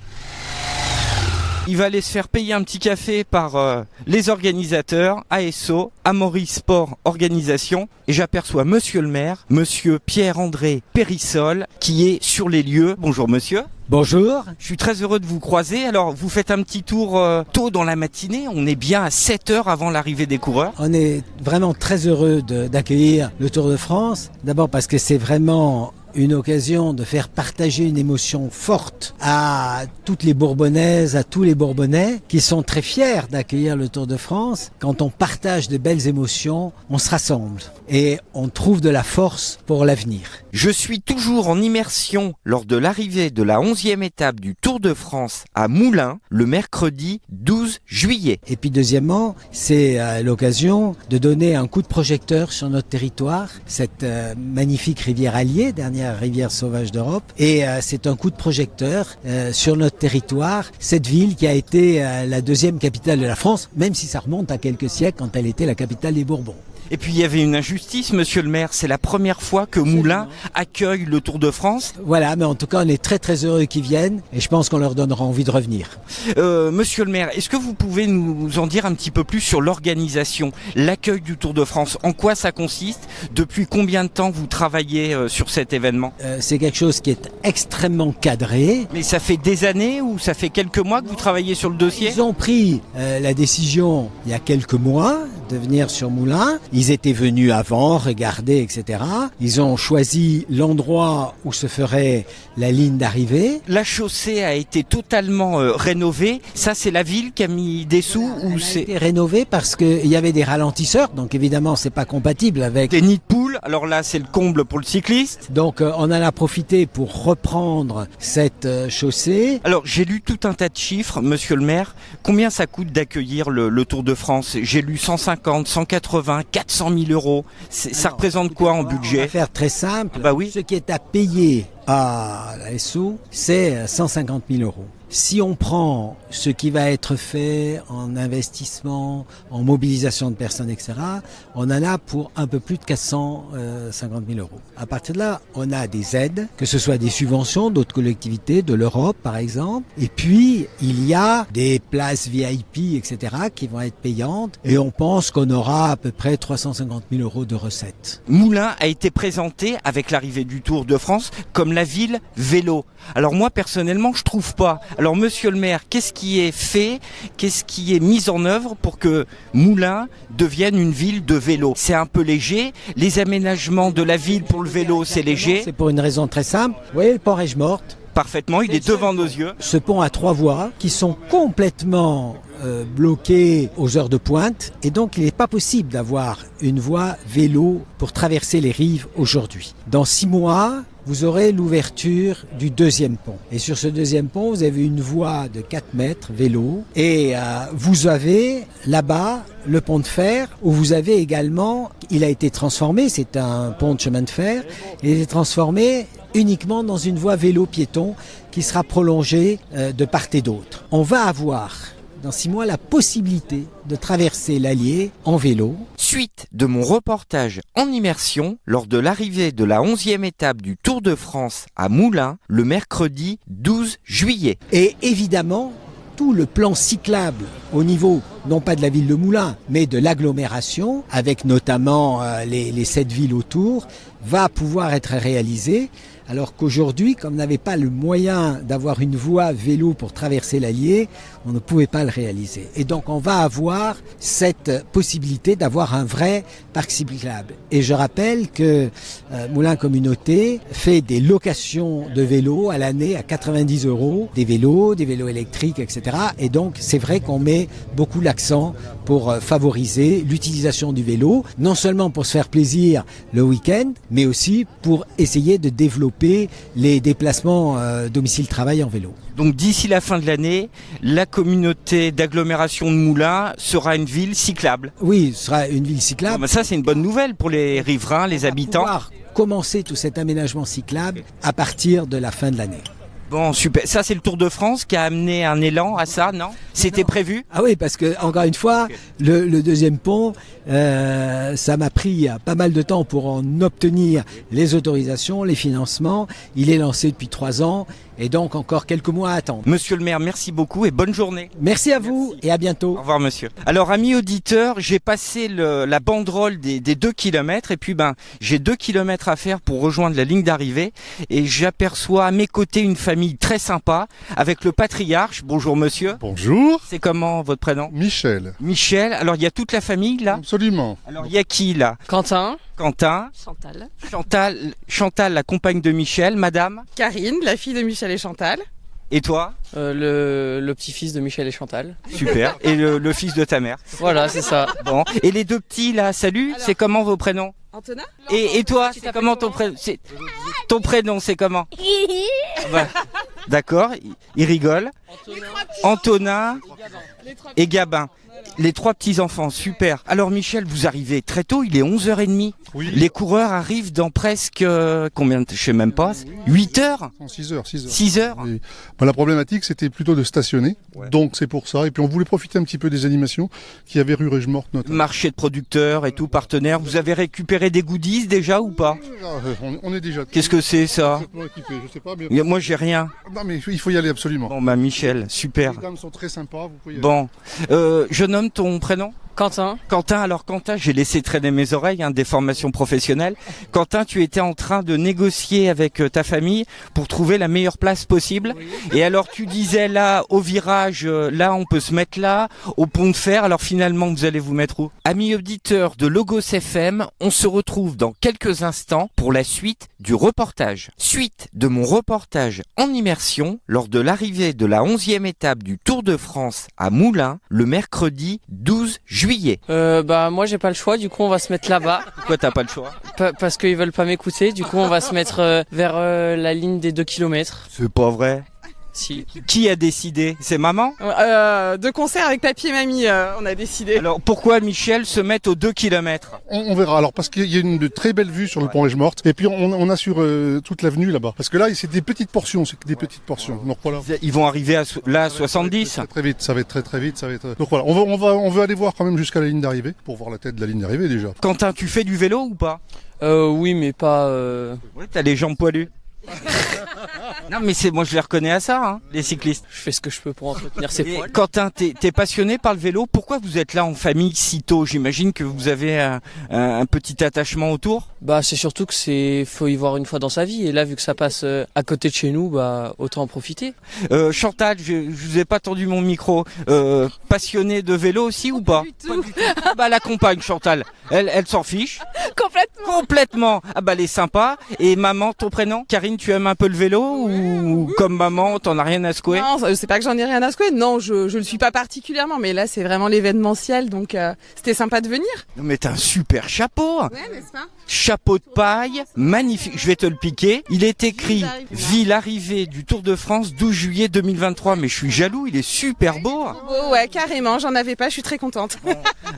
Il va aller se faire payer un petit café par les organisateurs, ASO, Amaury Sport Organisation. Et j'aperçois monsieur le maire, monsieur Pierre-André Périssol, qui est sur les lieux. Bonjour monsieur. Bonjour. Je suis très heureux de vous croiser. Alors, vous faites un petit tour tôt dans la matinée. On est bien à 7h avant l'arrivée des coureurs. On est vraiment très heureux d'accueillir le Tour de France. D'abord parce que c'est vraiment une occasion de faire partager une émotion forte à toutes les Bourbonnaises, à tous les Bourbonnais qui sont très fiers d'accueillir le Tour de France. Quand on partage de belles émotions, on se rassemble et on trouve de la force pour l'avenir. Je suis toujours en immersion lors de l'arrivée de la 11e étape du Tour de France à Moulins le mercredi 12 juillet. Et puis deuxièmement, c'est l'occasion de donner un coup de projecteur sur notre territoire, cette magnifique rivière alliée dernière premières rivières sauvages d'Europe. Et c'est un coup de projecteur sur notre territoire, cette ville qui a été la deuxième capitale de la France, même si ça remonte à quelques siècles quand elle était la capitale des Bourbons. Et puis il y avait une injustice, monsieur le maire, c'est la première fois que Moulins accueille le Tour de France. Voilà, mais en tout cas on est très très heureux qu'ils viennent et je pense qu'on leur donnera envie de revenir. Monsieur le maire, est-ce que vous pouvez nous en dire un petit peu plus sur l'organisation, l'accueil du Tour de France? En quoi ça consiste? Depuis combien de temps vous travaillez sur cet événement? C'est quelque chose qui est extrêmement cadré. Mais ça fait des années ou ça fait quelques mois que vous travaillez sur le dossier? Ils ont pris la décision il y a quelques mois de venir sur Moulins. Ils étaient venus avant, regarder, etc. Ils ont choisi l'endroit où se ferait la ligne d'arrivée. La chaussée a été totalement rénovée. Ça, c'est la ville qui a mis des sous ou c'est... Elle a été rénovée parce qu'il y avait des ralentisseurs. Donc évidemment, c'est pas compatible avec... Des nids de poules. Alors là, c'est le comble pour le cycliste. Donc on en a profité pour reprendre cette chaussée. Alors, j'ai lu tout un tas de chiffres, monsieur le maire. Combien ça coûte d'accueillir le Tour de France? J'ai lu 150, 180, 400 000 euros. Ça représente quoi en budget? On va faire très simple. Bah oui. Ce qui est à payer à la SO, c'est 150 000 euros. Si on prend ce qui va être fait en investissement, en mobilisation de personnes, etc., on en a pour un peu plus de 450 000 euros. À partir de là, on a des aides, que ce soit des subventions d'autres collectivités, de l'Europe par exemple, et puis il y a des places VIP, etc., qui vont être payantes, et on pense qu'on aura à peu près 350 000 euros de recettes. Moulins a été présenté avec l'arrivée du Tour de France comme la ville vélo. Alors moi personnellement, je trouve pas. Alors monsieur le maire, qu'est-ce qui est fait, qu'est-ce qui est mis en œuvre pour que Moulins devienne une ville de vélo? C'est un peu léger, les aménagements de la ville pour le vélo, c'est léger. C'est pour une raison très simple. Vous voyez le pont Rège-Morte? Parfaitement, il est devant nos yeux. Ce pont a 3 voies qui sont complètement bloquées aux heures de pointe et donc il n'est pas possible d'avoir une voie vélo pour traverser les rives aujourd'hui. Dans 6 mois, vous aurez l'ouverture du 2e pont. Et sur ce 2e pont, vous avez une voie de 4 mètres vélo. Et vous avez là-bas le pont de fer où vous avez également, il a été transformé, c'est un pont de chemin de fer, il a été transformé uniquement dans une voie vélo-piéton qui sera prolongée de part et d'autre. On va avoir dans 6 mois la possibilité de traverser l'Allier en vélo. Suite de mon reportage en immersion lors de l'arrivée de la 11e étape du Tour de France à Moulins le mercredi 12 juillet. Et évidemment, tout le plan cyclable au niveau, non pas de la ville de Moulins, mais de l'agglomération, avec notamment les 7 villes autour, va pouvoir être réalisé. Alors qu'aujourd'hui, comme on n'avait pas le moyen d'avoir une voie vélo pour traverser l'Allier, on ne pouvait pas le réaliser. Et donc on va avoir cette possibilité d'avoir un vrai parc cyclable. Et je rappelle que Moulins Communauté fait des locations de vélos à l'année à 90 €, des vélos électriques, etc. Et donc c'est vrai qu'on met beaucoup l'accent pour favoriser l'utilisation du vélo, non seulement pour se faire plaisir le week-end, mais aussi pour essayer de développer les déplacements domicile-travail en vélo. Donc d'ici la fin de l'année, la communauté d'agglomération de Moulins sera une ville cyclable. Oui, ce sera une ville cyclable. Ben ça c'est une bonne nouvelle pour les riverains, les habitants. On va pouvoir commencer tout cet aménagement cyclable à partir de la fin de l'année. Bon, super. Ça, c'est le Tour de France qui a amené un élan à ça, non? C'était prévu? Ah oui, parce que, encore une fois, le 2e pont, ça m'a pris pas mal de temps pour en obtenir les autorisations, les financements. Il est lancé depuis 3 ans et donc encore quelques mois à attendre. Monsieur le maire, merci beaucoup et bonne journée. Merci à vous et à bientôt. Au revoir, monsieur. Alors, amis auditeurs, j'ai passé la banderole des 2 kilomètres et puis, j'ai 2 kilomètres à faire pour rejoindre la ligne d'arrivée et j'aperçois à mes côtés une famille très sympa avec le patriarche. Bonjour, monsieur. Bonjour. C'est comment votre prénom? Michel. Michel. Alors, il y a toute la famille là? Absolument. Alors, il y a qui là? Quentin. Quentin. Chantal, la compagne de Michel. Madame? Karine, la fille de Michel et Chantal. Et toi? Le petit-fils de Michel et Chantal. Super. Et le fils de ta mère? Voilà, c'est ça. Bon. Et les 2 petits là, salut. C'est comment vos prénoms? Antonin. Et toi, c'est comment ton prénom? Ton prénom, c'est comment? Bah, d'accord, il rigole. Antonin et Gabin. Les 3 petits-enfants, super. Alors Michel, vous arrivez très tôt, il est 11h30. Oui. Les coureurs arrivent dans presque, combien, je sais même pas, 8 heures 6 heures. 6 heures Oui. La problématique, c'était plutôt de stationner. Ouais. Donc c'est pour ça. Et puis on voulait profiter un petit peu des animations qu'il y avait rue Régemorte notamment. Marché de producteurs et tout, partenaires. Vous avez récupéré des goodies déjà ou pas? On est déjà... Qu'est-ce que c'est ça? complètement équipés, je sais pas, mais... Moi j'ai rien. Non mais il faut y aller absolument. Bon bah Michel, super. Les dames sont très sympas, vous pouvez y aller. Bon, jeune homme, ton prénom? Quentin. Quentin, alors Quentin, j'ai laissé traîner mes oreilles, des formations professionnelles. Quentin, tu étais en train de négocier avec ta famille pour trouver la meilleure place possible. Et alors tu disais là, au virage, là on peut se mettre là, au pont de fer. Alors finalement, vous allez vous mettre où? Amis auditeurs de Logos FM, on se retrouve dans quelques instants pour la suite du reportage. Suite de mon reportage en immersion lors de l'arrivée de la 11e étape du Tour de France à Moulins, le mercredi 12 juillet. Moi j'ai pas le choix, du coup on va se mettre là-bas. Pourquoi t'as pas le choix? Parce qu'ils veulent pas m'écouter, du coup on va se mettre vers la ligne des 2 km. C'est pas vrai. Si. Qui a décidé? C'est maman? De concert avec papy et mamie, on a décidé. Alors pourquoi Michel se met aux 2 km? On verra. Alors parce qu'il y a une de très belle vue sur le pont Régemorte. Et puis on a sur toute l'avenue là-bas. Parce que là c'est des petites portions, c'est que des petites portions. Donc voilà. Ils vont arriver à 70? Très vite, ça va être très vite, ça va être. Donc voilà, on veut aller voir quand même jusqu'à la ligne d'arrivée pour voir la tête de la ligne d'arrivée déjà. Quentin, tu fais du vélo ou pas? Oui, mais pas... Ouais, t'as les jambes poilues. Non mais moi je les reconnais à ça, les cyclistes. Je fais ce que je peux pour entretenir ces Et poils. Quentin, t'es passionné par le vélo. Pourquoi vous êtes là en famille si tôt? J'imagine que vous avez un petit attachement autour. C'est surtout que faut y voir une fois dans sa vie. Et là, vu que ça passe à côté de chez nous, autant en profiter. Chantal, je vous ai pas tendu mon micro. Passionné de vélo aussi ou pas? Pas du tout. La compagne Chantal, elle s'en fiche. Complètement. Elle est sympa. Et maman, ton prénom? Karine, tu aimes un peu le vélo ou comme maman, t'en as rien à secouer? Non, c'est pas que j'en ai rien à secouer. Non, je le suis pas particulièrement. Mais là, c'est vraiment l'événementiel, donc c'était sympa de venir. Non mais t'as un super chapeau. Ouais, n'est-ce pas? Chapeau de paille, magnifique. Je vais te le piquer. Il est écrit Ville arrivée du Tour de France 12 juillet 2023. Mais je suis jaloux, il est super beau. Oh, ouais, carrément. J'en avais pas. Je suis très contente.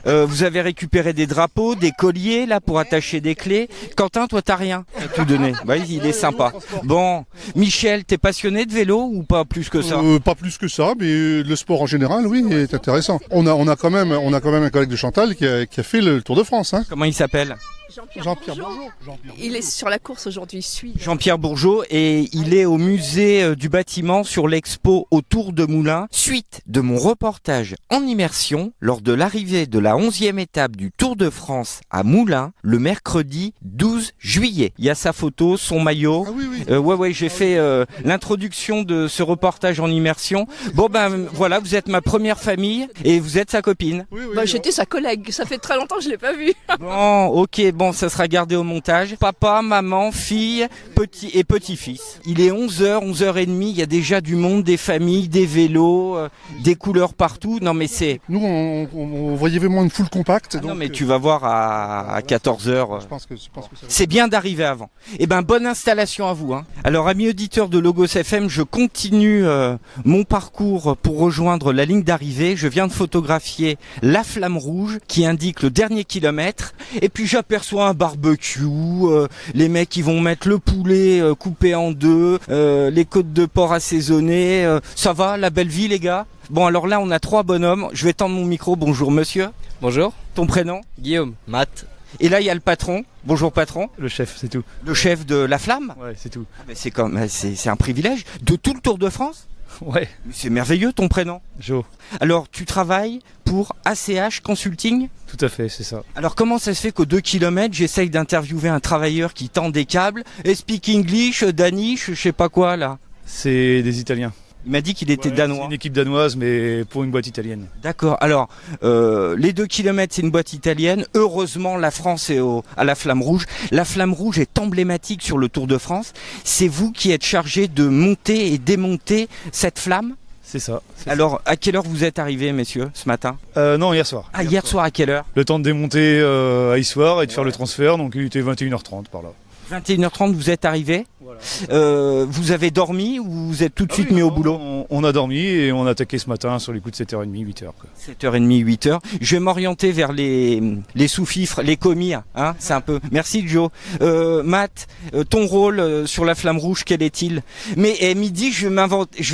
Vous avez récupéré des drapeaux, des colliers là pour attacher des clés. Quentin, toi t'as rien. T'as tout donné. Il est sympa. Bon, Michel, t'es passionné de vélo ou pas plus que ça? Pas plus que ça, mais le sport en général, oui, est intéressant. On a quand même un collègue de Chantal qui a fait le Tour de France. Comment il s'appelle? Jean-Pierre Bourgeot. Il est sur la course aujourd'hui, Jean-Pierre Bourgeot, et il est au musée du bâtiment sur l'expo autour de Moulins. Suite de mon reportage en immersion lors de l'arrivée de la 11e étape du Tour de France à Moulins le mercredi 12 juillet. Il y a sa photo, son maillot. Ah oui. J'ai fait l'introduction de ce reportage en immersion. Voilà, vous êtes ma première famille et vous êtes sa copine. Oui, J'étais sa collègue, ça fait très longtemps que je l'ai pas vu. Bon, ok, ça sera gardé au montage. Papa, maman, fille, petit et petit-fils. Il est 11h, 11h30, il y a déjà du monde, des familles, des vélos, des couleurs partout. Non mais c'est... Nous, on voyait vraiment une foule compacte. non mais tu vas voir à 14h. Je pense que ça... C'est bien d'arriver avant. Bonne installation à vous. Alors, amis auditeurs de Logos FM, je continue mon parcours pour rejoindre la ligne d'arrivée. Je viens de photographier la flamme rouge qui indique le dernier kilomètre. Et puis j'aperçois un barbecue, les mecs qui vont mettre le poulet coupé en deux, les côtes de porc assaisonnées. Ça va, la belle vie les gars? Bon alors là on a 3 bonhommes. Je vais tendre mon micro. Bonjour monsieur. Bonjour. Ton prénom? Guillaume. Matt. Et là il y a le patron. Bonjour patron. Le chef, c'est tout. Le chef de la flamme? Ouais, c'est tout. C'est un privilège de tout le Tour de France. Ouais. C'est merveilleux ton prénom. Jo. Alors tu travailles pour ACH Consulting? Tout à fait, c'est ça. Alors comment ça se fait qu'aux 2 km j'essaye d'interviewer un travailleur qui tend des câbles et speak English, Danish, je sais pas quoi là? C'est des Italiens. Il m'a dit qu'il était danois. C'est une équipe danoise, mais pour une boîte italienne. D'accord. Alors, les 2 km, c'est une boîte italienne. Heureusement, la France est à la flamme rouge. La flamme rouge est emblématique sur le Tour de France. C'est vous qui êtes chargé de monter et démonter cette flamme? C'est ça. Alors, à quelle heure vous êtes arrivés, messieurs, ce matin? Non, hier soir. Ah, hier soir, à quelle heure? Le temps de démonter à Issoire et de faire le transfert, donc il était 21h30 par là. 21h30, vous êtes arrivés? Voilà. Vous avez dormi ou vous êtes tout de suite mis au boulot? On a dormi et on a attaqué ce matin sur les coups de 7h30, 8h. 7h30, 8h. Je vais m'orienter vers les sous-fifres, les commis. Hein, c'est un peu. Merci Joe. Matt, ton rôle sur la Flamme Rouge, quel est-il? Mais midi, je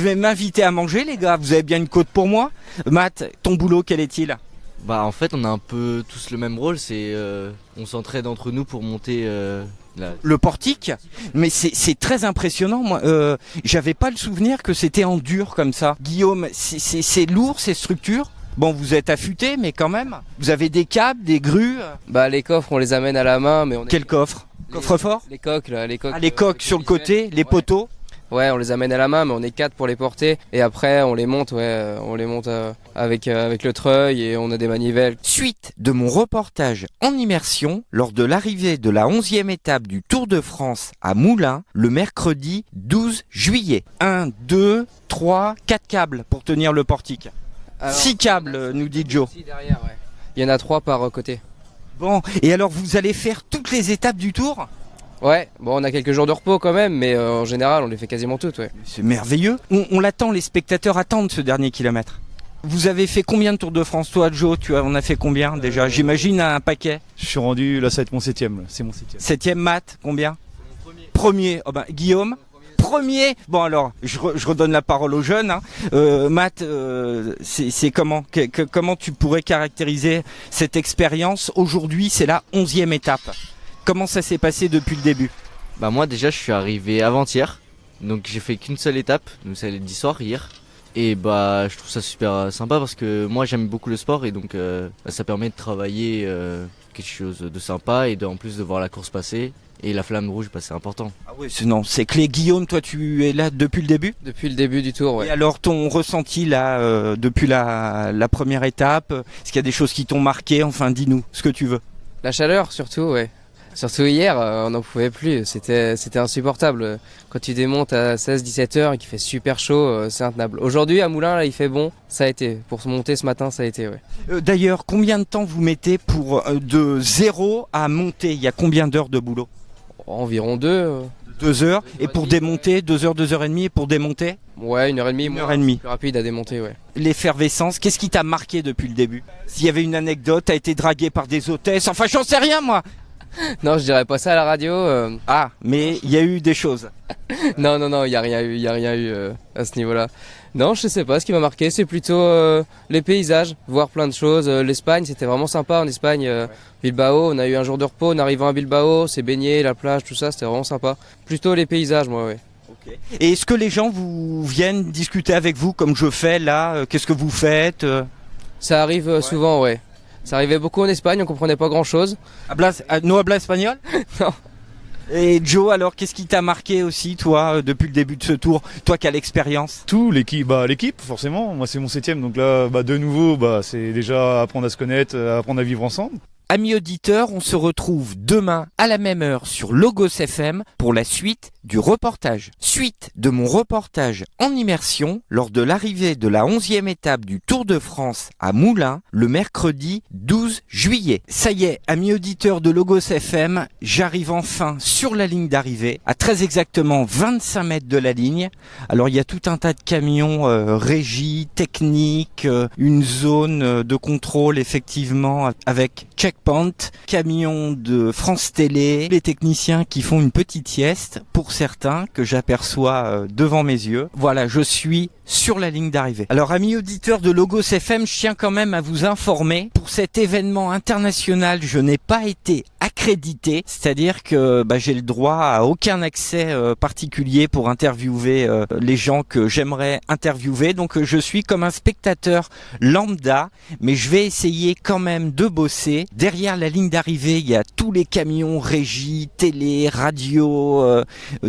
vais m'inviter à manger, les gars. Vous avez bien une côte pour moi? Matt, ton boulot, quel est-il? Bah en fait on a un peu tous le même rôle, c'est on s'entraide entre nous pour monter le portique. Mais c'est très impressionnant. Moi, j'avais pas le souvenir que c'était en dur comme ça. Guillaume, c'est lourd ces structures. Bon, vous êtes affûté, mais quand même. Vous avez des câbles, des grues. Bah les coffres on les amène à la main, mais Quel coffre? Coffre-fort? Les coques là, les coques. Ah, les coques sur le côté, les poteaux. Ouais, on les amène à la main, mais on est 4 pour les porter. Et après, on les monte, avec le treuil et on a des manivelles. Suite de mon reportage en immersion lors de l'arrivée de la 11e étape du Tour de France à Moulins le mercredi 12 juillet. 1, 2, 3, 4 câbles pour tenir le portique. 6 câbles, nous dit Joe. 6 derrière, ouais. Il y en a 3 par côté. Bon, et alors vous allez faire toutes les étapes du Tour ? Ouais, bon on a quelques jours de repos quand même, mais en général on les fait quasiment toutes, ouais. C'est merveilleux. On l'attend, les spectateurs attendent ce dernier kilomètre. Vous avez fait combien de Tours de France? Toi Joe, on a fait combien déjà? J'imagine un paquet. Je suis rendu, là ça va être mon 7ème, c'est mon 7ème. 7ème, Matt, combien? Premier. Oh ben, Guillaume premier. Bon alors, je redonne la parole aux jeunes. Hein. Matt, c'est comment comment tu pourrais caractériser cette expérience? Aujourd'hui, c'est la 11e étape. Comment ça s'est passé depuis le début? Bah moi déjà je suis arrivé avant-hier, donc j'ai fait qu'une seule étape, donc c'est lundi soir hier. Et bah je trouve ça super sympa parce que moi j'aime beaucoup le sport et donc ça permet de travailler quelque chose de sympa et en plus de voir la course passer. Et la Flamme Rouge, bah, c'est important. Ah oui, c'est clé. Guillaume, toi tu es là depuis le début? Depuis le début du Tour, ouais. Et alors ton ressenti là depuis la première étape, est-ce qu'il y a des choses qui t'ont marqué? Enfin dis-nous ce que tu veux. La chaleur surtout, ouais. Surtout hier, on n'en pouvait plus, c'était insupportable. Quand tu démontes à 16-17 heures et qu'il fait super chaud, c'est intenable. Aujourd'hui à Moulins, là, il fait bon, ça a été. Pour se monter ce matin, ça a été, ouais. D'ailleurs, combien de temps vous mettez pour de 0 à monter? Il y a combien d'heures de boulot? Environ 2. 2 heures. Et pour démonter, 2 heures, 2 heures et demie. Et pour démonter? Ouais, 1h30. 1h30. Plus rapide à démonter, ouais. L'effervescence, qu'est-ce qui t'a marqué depuis le début? S'il y avait une anecdote, t'as été dragué par des hôtesses, enfin j'en sais rien moi. Non, je dirais pas ça à la radio. Ah, mais il y a eu des choses. Non, il y a rien eu à ce niveau-là. Non, je sais pas, ce qui m'a marqué, c'est plutôt les paysages, voir plein de choses. L'Espagne, c'était vraiment sympa en Espagne. Bilbao, on a eu un jour de repos en arrivant à Bilbao, c'est baigné, la plage, tout ça, c'était vraiment sympa. Plutôt les paysages, moi, ouais. Okay. Et est-ce que les gens vous viennent discuter avec vous comme je fais là? Qu'est-ce que vous faites? Ça arrive souvent, ouais. Ça arrivait beaucoup en Espagne, on comprenait pas grand chose. No habla espagnol? Non. Et Joe, alors qu'est-ce qui t'a marqué aussi, toi, depuis le début de ce tour? Toi qui as l'expérience? Tout, l'équipe, forcément. Moi c'est mon 7ème, donc là, de nouveau, c'est déjà apprendre à se connaître, apprendre à vivre ensemble. Amis auditeurs, on se retrouve demain à la même heure sur Logos FM pour la suite du reportage. Suite de mon reportage en immersion lors de l'arrivée de la 11e étape du Tour de France à Moulins le mercredi 12 juillet. Ça y est, amis auditeurs de Logos FM, j'arrive enfin sur la ligne d'arrivée, à très exactement 25 mètres de la ligne. Alors il y a tout un tas de camions régie, technique, une zone de contrôle effectivement avec checkpoint, camions de France Télé, les techniciens qui font une petite sieste pour certains que j'aperçois devant mes yeux. Voilà, je suis sur la ligne d'arrivée. Alors amis auditeurs de Logos FM, je tiens quand même à vous informer, pour cet événement international, je n'ai pas été accrédité, c'est-à-dire que j'ai le droit à aucun accès particulier pour interviewer les gens que j'aimerais interviewer, donc je suis comme un spectateur lambda, mais je vais essayer quand même de bosser. Derrière la ligne d'arrivée, il y a tous les camions régie, télé, radio,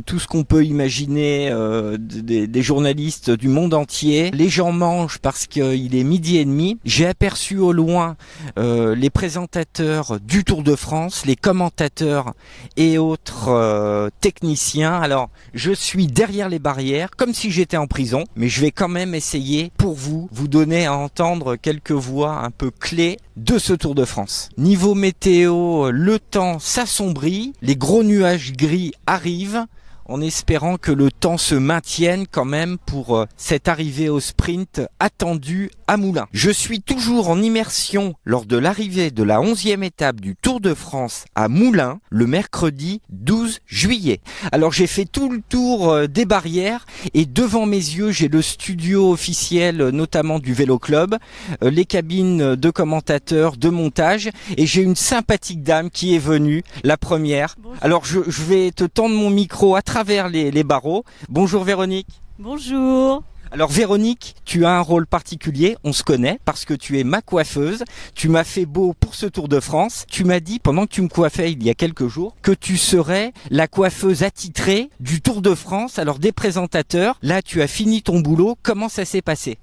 tout ce qu'on peut imaginer, des journalistes du monde entier. Les gens mangent parce qu'il est 12h30. J'ai aperçu au loin les présentateurs du Tour de France, les commentateurs et autres techniciens. Alors, je suis derrière les barrières, comme si j'étais en prison, mais je vais quand même essayer pour vous donner à entendre quelques voix un peu clés de ce Tour de France. Niveau météo, le temps s'assombrit, les gros nuages gris arrivent. en espérant que le temps se maintienne quand même pour cette arrivée au sprint attendue à Moulins. Je suis toujours en immersion lors de l'arrivée de la 11e étape du Tour de France à Moulins le mercredi 12 juillet. Alors j'ai fait tout le tour des barrières et devant mes yeux j'ai le studio officiel notamment du Vélo Club, les cabines de commentateurs, de montage et j'ai une sympathique dame qui est venue, la première. Bonjour. Alors je vais te tendre mon micro à travers les barreaux. Bonjour Véronique. Bonjour. Alors Véronique, tu as un rôle particulier, on se connaît parce que tu es ma coiffeuse, tu m'as fait beau pour ce Tour de France, tu m'as dit pendant que tu me coiffais il y a quelques jours que tu serais la coiffeuse attitrée du Tour de France, alors des présentateurs, là tu as fini ton boulot, comment ça s'est passé?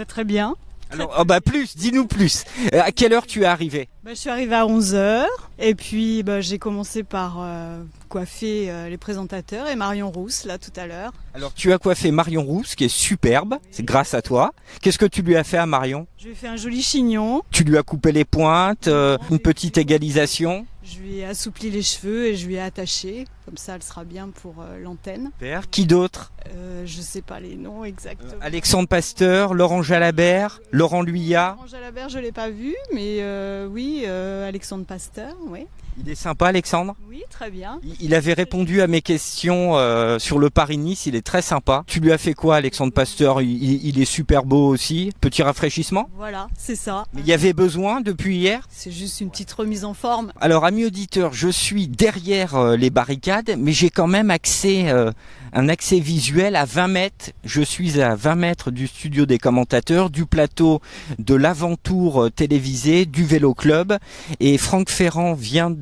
Très bien. Alors, dis-nous plus. À quelle heure tu es arrivé? Je suis arrivée à 11h et puis j'ai commencé par coiffer les présentateurs et Marion Rousse là tout à l'heure. Alors tu as coiffé Marion Rousse qui est superbe, c'est grâce à toi. Qu'est-ce que tu lui as fait à Marion? Je lui ai fait un joli chignon. Tu lui as coupé les pointes, une petite égalisation? Je lui ai assoupli les cheveux et je lui ai attaché, comme ça elle sera bien pour l'antenne. Super. Qui d'autre? Je sais pas les noms exactement. Alexandre Pasteur, Laurent Jalabert, Laurent Luyat. Laurent Jalabert je l'ai pas vu, mais oui, Alexandre Pasteur, oui. Il est sympa Alexandre? Oui, très bien. Il avait répondu à mes questions sur le Paris-Nice, il est très sympa. Tu lui as fait quoi Alexandre Pasteur? Il est super beau aussi, petit rafraîchissement? Voilà, c'est ça. Mais il y avait besoin depuis hier? C'est juste une petite remise en forme. Alors amis auditeurs, je suis derrière les barricades, mais j'ai quand même un accès visuel à 20 mètres. Je suis à 20 mètres du studio des commentateurs, du plateau de l'Aventour télévisé, du Vélo Club. Et Franck Ferrand vient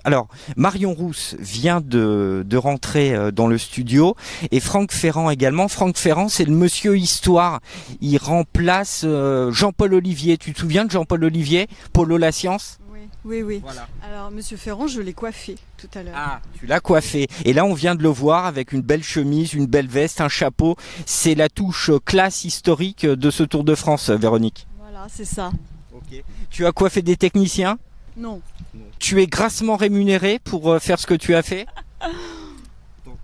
Alors, Marion Rousse vient de rentrer dans le studio. Et Franck Ferrand également. Franck Ferrand, c'est le monsieur Histoire. Il remplace Jean-Paul Olivier. Tu te souviens de Jean-Paul Olivier, Polo la Science? Oui. Voilà. Alors, Monsieur Ferrand, je l'ai coiffé tout à l'heure. Ah, tu l'as coiffé. Et là, on vient de le voir avec une belle chemise, une belle veste, un chapeau. C'est la touche classe historique de ce Tour de France, Véronique. Voilà, c'est ça. Ok. Tu as coiffé des techniciens? Non. Tu es grassement rémunéré pour faire ce que tu as fait?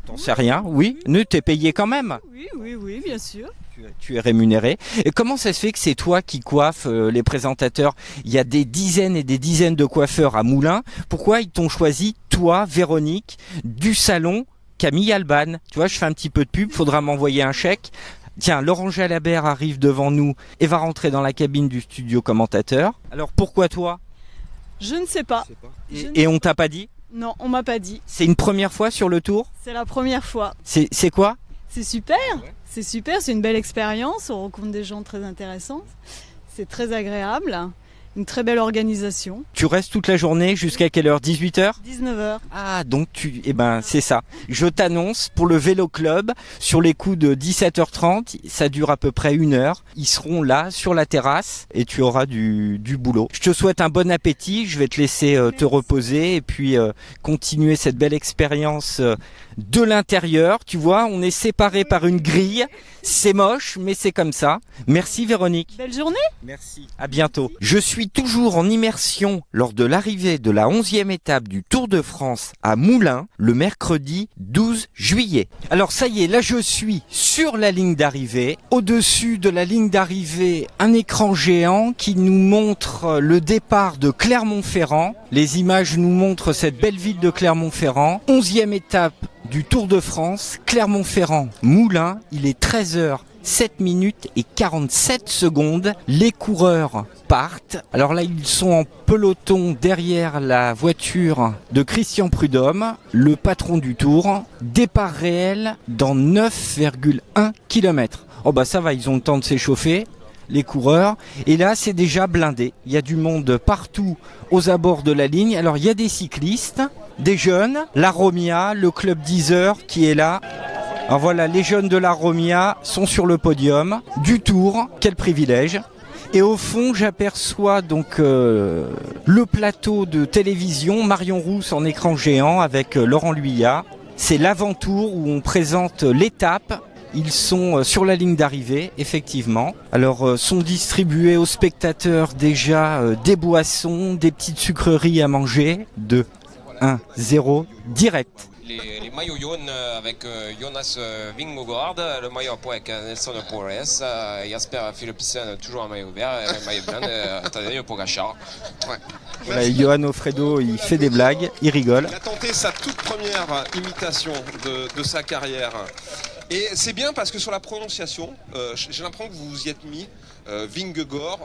T'en sais rien? Oui. Ne t'es payé quand même? Oui, bien sûr. Tu es rémunéré. Et comment ça se fait que c'est toi qui coiffes les présentateurs? Il y a des dizaines et des dizaines de coiffeurs à Moulins. Pourquoi ils t'ont choisi, toi, Véronique, du salon Camille Alban? Tu vois, je fais un petit peu de pub, faudra m'envoyer un chèque. Tiens, Laurent Jalabert arrive devant nous et va rentrer dans la cabine du studio commentateur. Alors pourquoi toi? Je ne sais pas. Et on t'a pas dit? Non, on m'a pas dit. C'est une première fois sur le Tour? C'est la première fois. C'est quoi? C'est super. C'est super, c'est une belle expérience, on rencontre des gens très intéressants, c'est très agréable, une très belle organisation. Tu restes toute la journée jusqu'à quelle heure? 18h? 19h. Ah, donc c'est ça. Je t'annonce pour le Vélo Club, sur les coups de 17h30, ça dure à peu près 1 heure. Ils seront là, sur la terrasse, et tu auras du boulot. Je te souhaite un bon appétit, je vais te laisser te reposer, et puis continuer cette belle expérience de l'intérieur. Tu vois, on est séparés par une grille. C'est moche, mais c'est comme ça. Merci Véronique. Belle journée. Merci. À bientôt. Je suis toujours en immersion lors de l'arrivée de la 11e étape du Tour de France à Moulins le mercredi 12 juillet. Alors ça y est, là je suis sur la ligne d'arrivée. Au-dessus de la ligne d'arrivée, un écran géant qui nous montre le départ de Clermont-Ferrand. Les images nous montrent cette belle ville de Clermont-Ferrand. 11e étape du Tour de France, Clermont-Ferrand, Moulins, il est 13h, 7 minutes et 47 secondes. Les coureurs partent. Alors là, ils sont en peloton derrière la voiture de Christian Prudhomme, le patron du Tour. Départ réel dans 9,1 km. Oh bah ça va, ils ont le temps de s'échauffer, les coureurs. Et là, c'est déjà blindé. Il y a du monde partout aux abords de la ligne. Alors, il y a des cyclistes, des jeunes, la Romia, le club 10h qui est là. Alors voilà, les jeunes de la Romia sont sur le podium du Tour. Quel privilège. Et au fond, j'aperçois donc le plateau de télévision, Marion Rousse en écran géant avec Laurent Luyat. C'est l'Aventour où on présente l'étape. Ils sont sur la ligne d'arrivée, effectivement. Alors, sont distribués aux spectateurs déjà des boissons, des petites sucreries à manger. 2, 1, 0, direct. les maillots jaunes avec Jonas Vingegaard, le maillot à poids avec Nelson Porres, Jasper Philipsen toujours un maillot vert, un maillot blanc, Tadej Pogacar. Ouais. Voilà, Johan Alfredo, il fait des blagues, il rigole. Il a tenté sa toute première imitation de sa carrière. Et c'est bien parce que sur la prononciation, j'ai l'impression que vous vous y êtes mis. Vingegaard.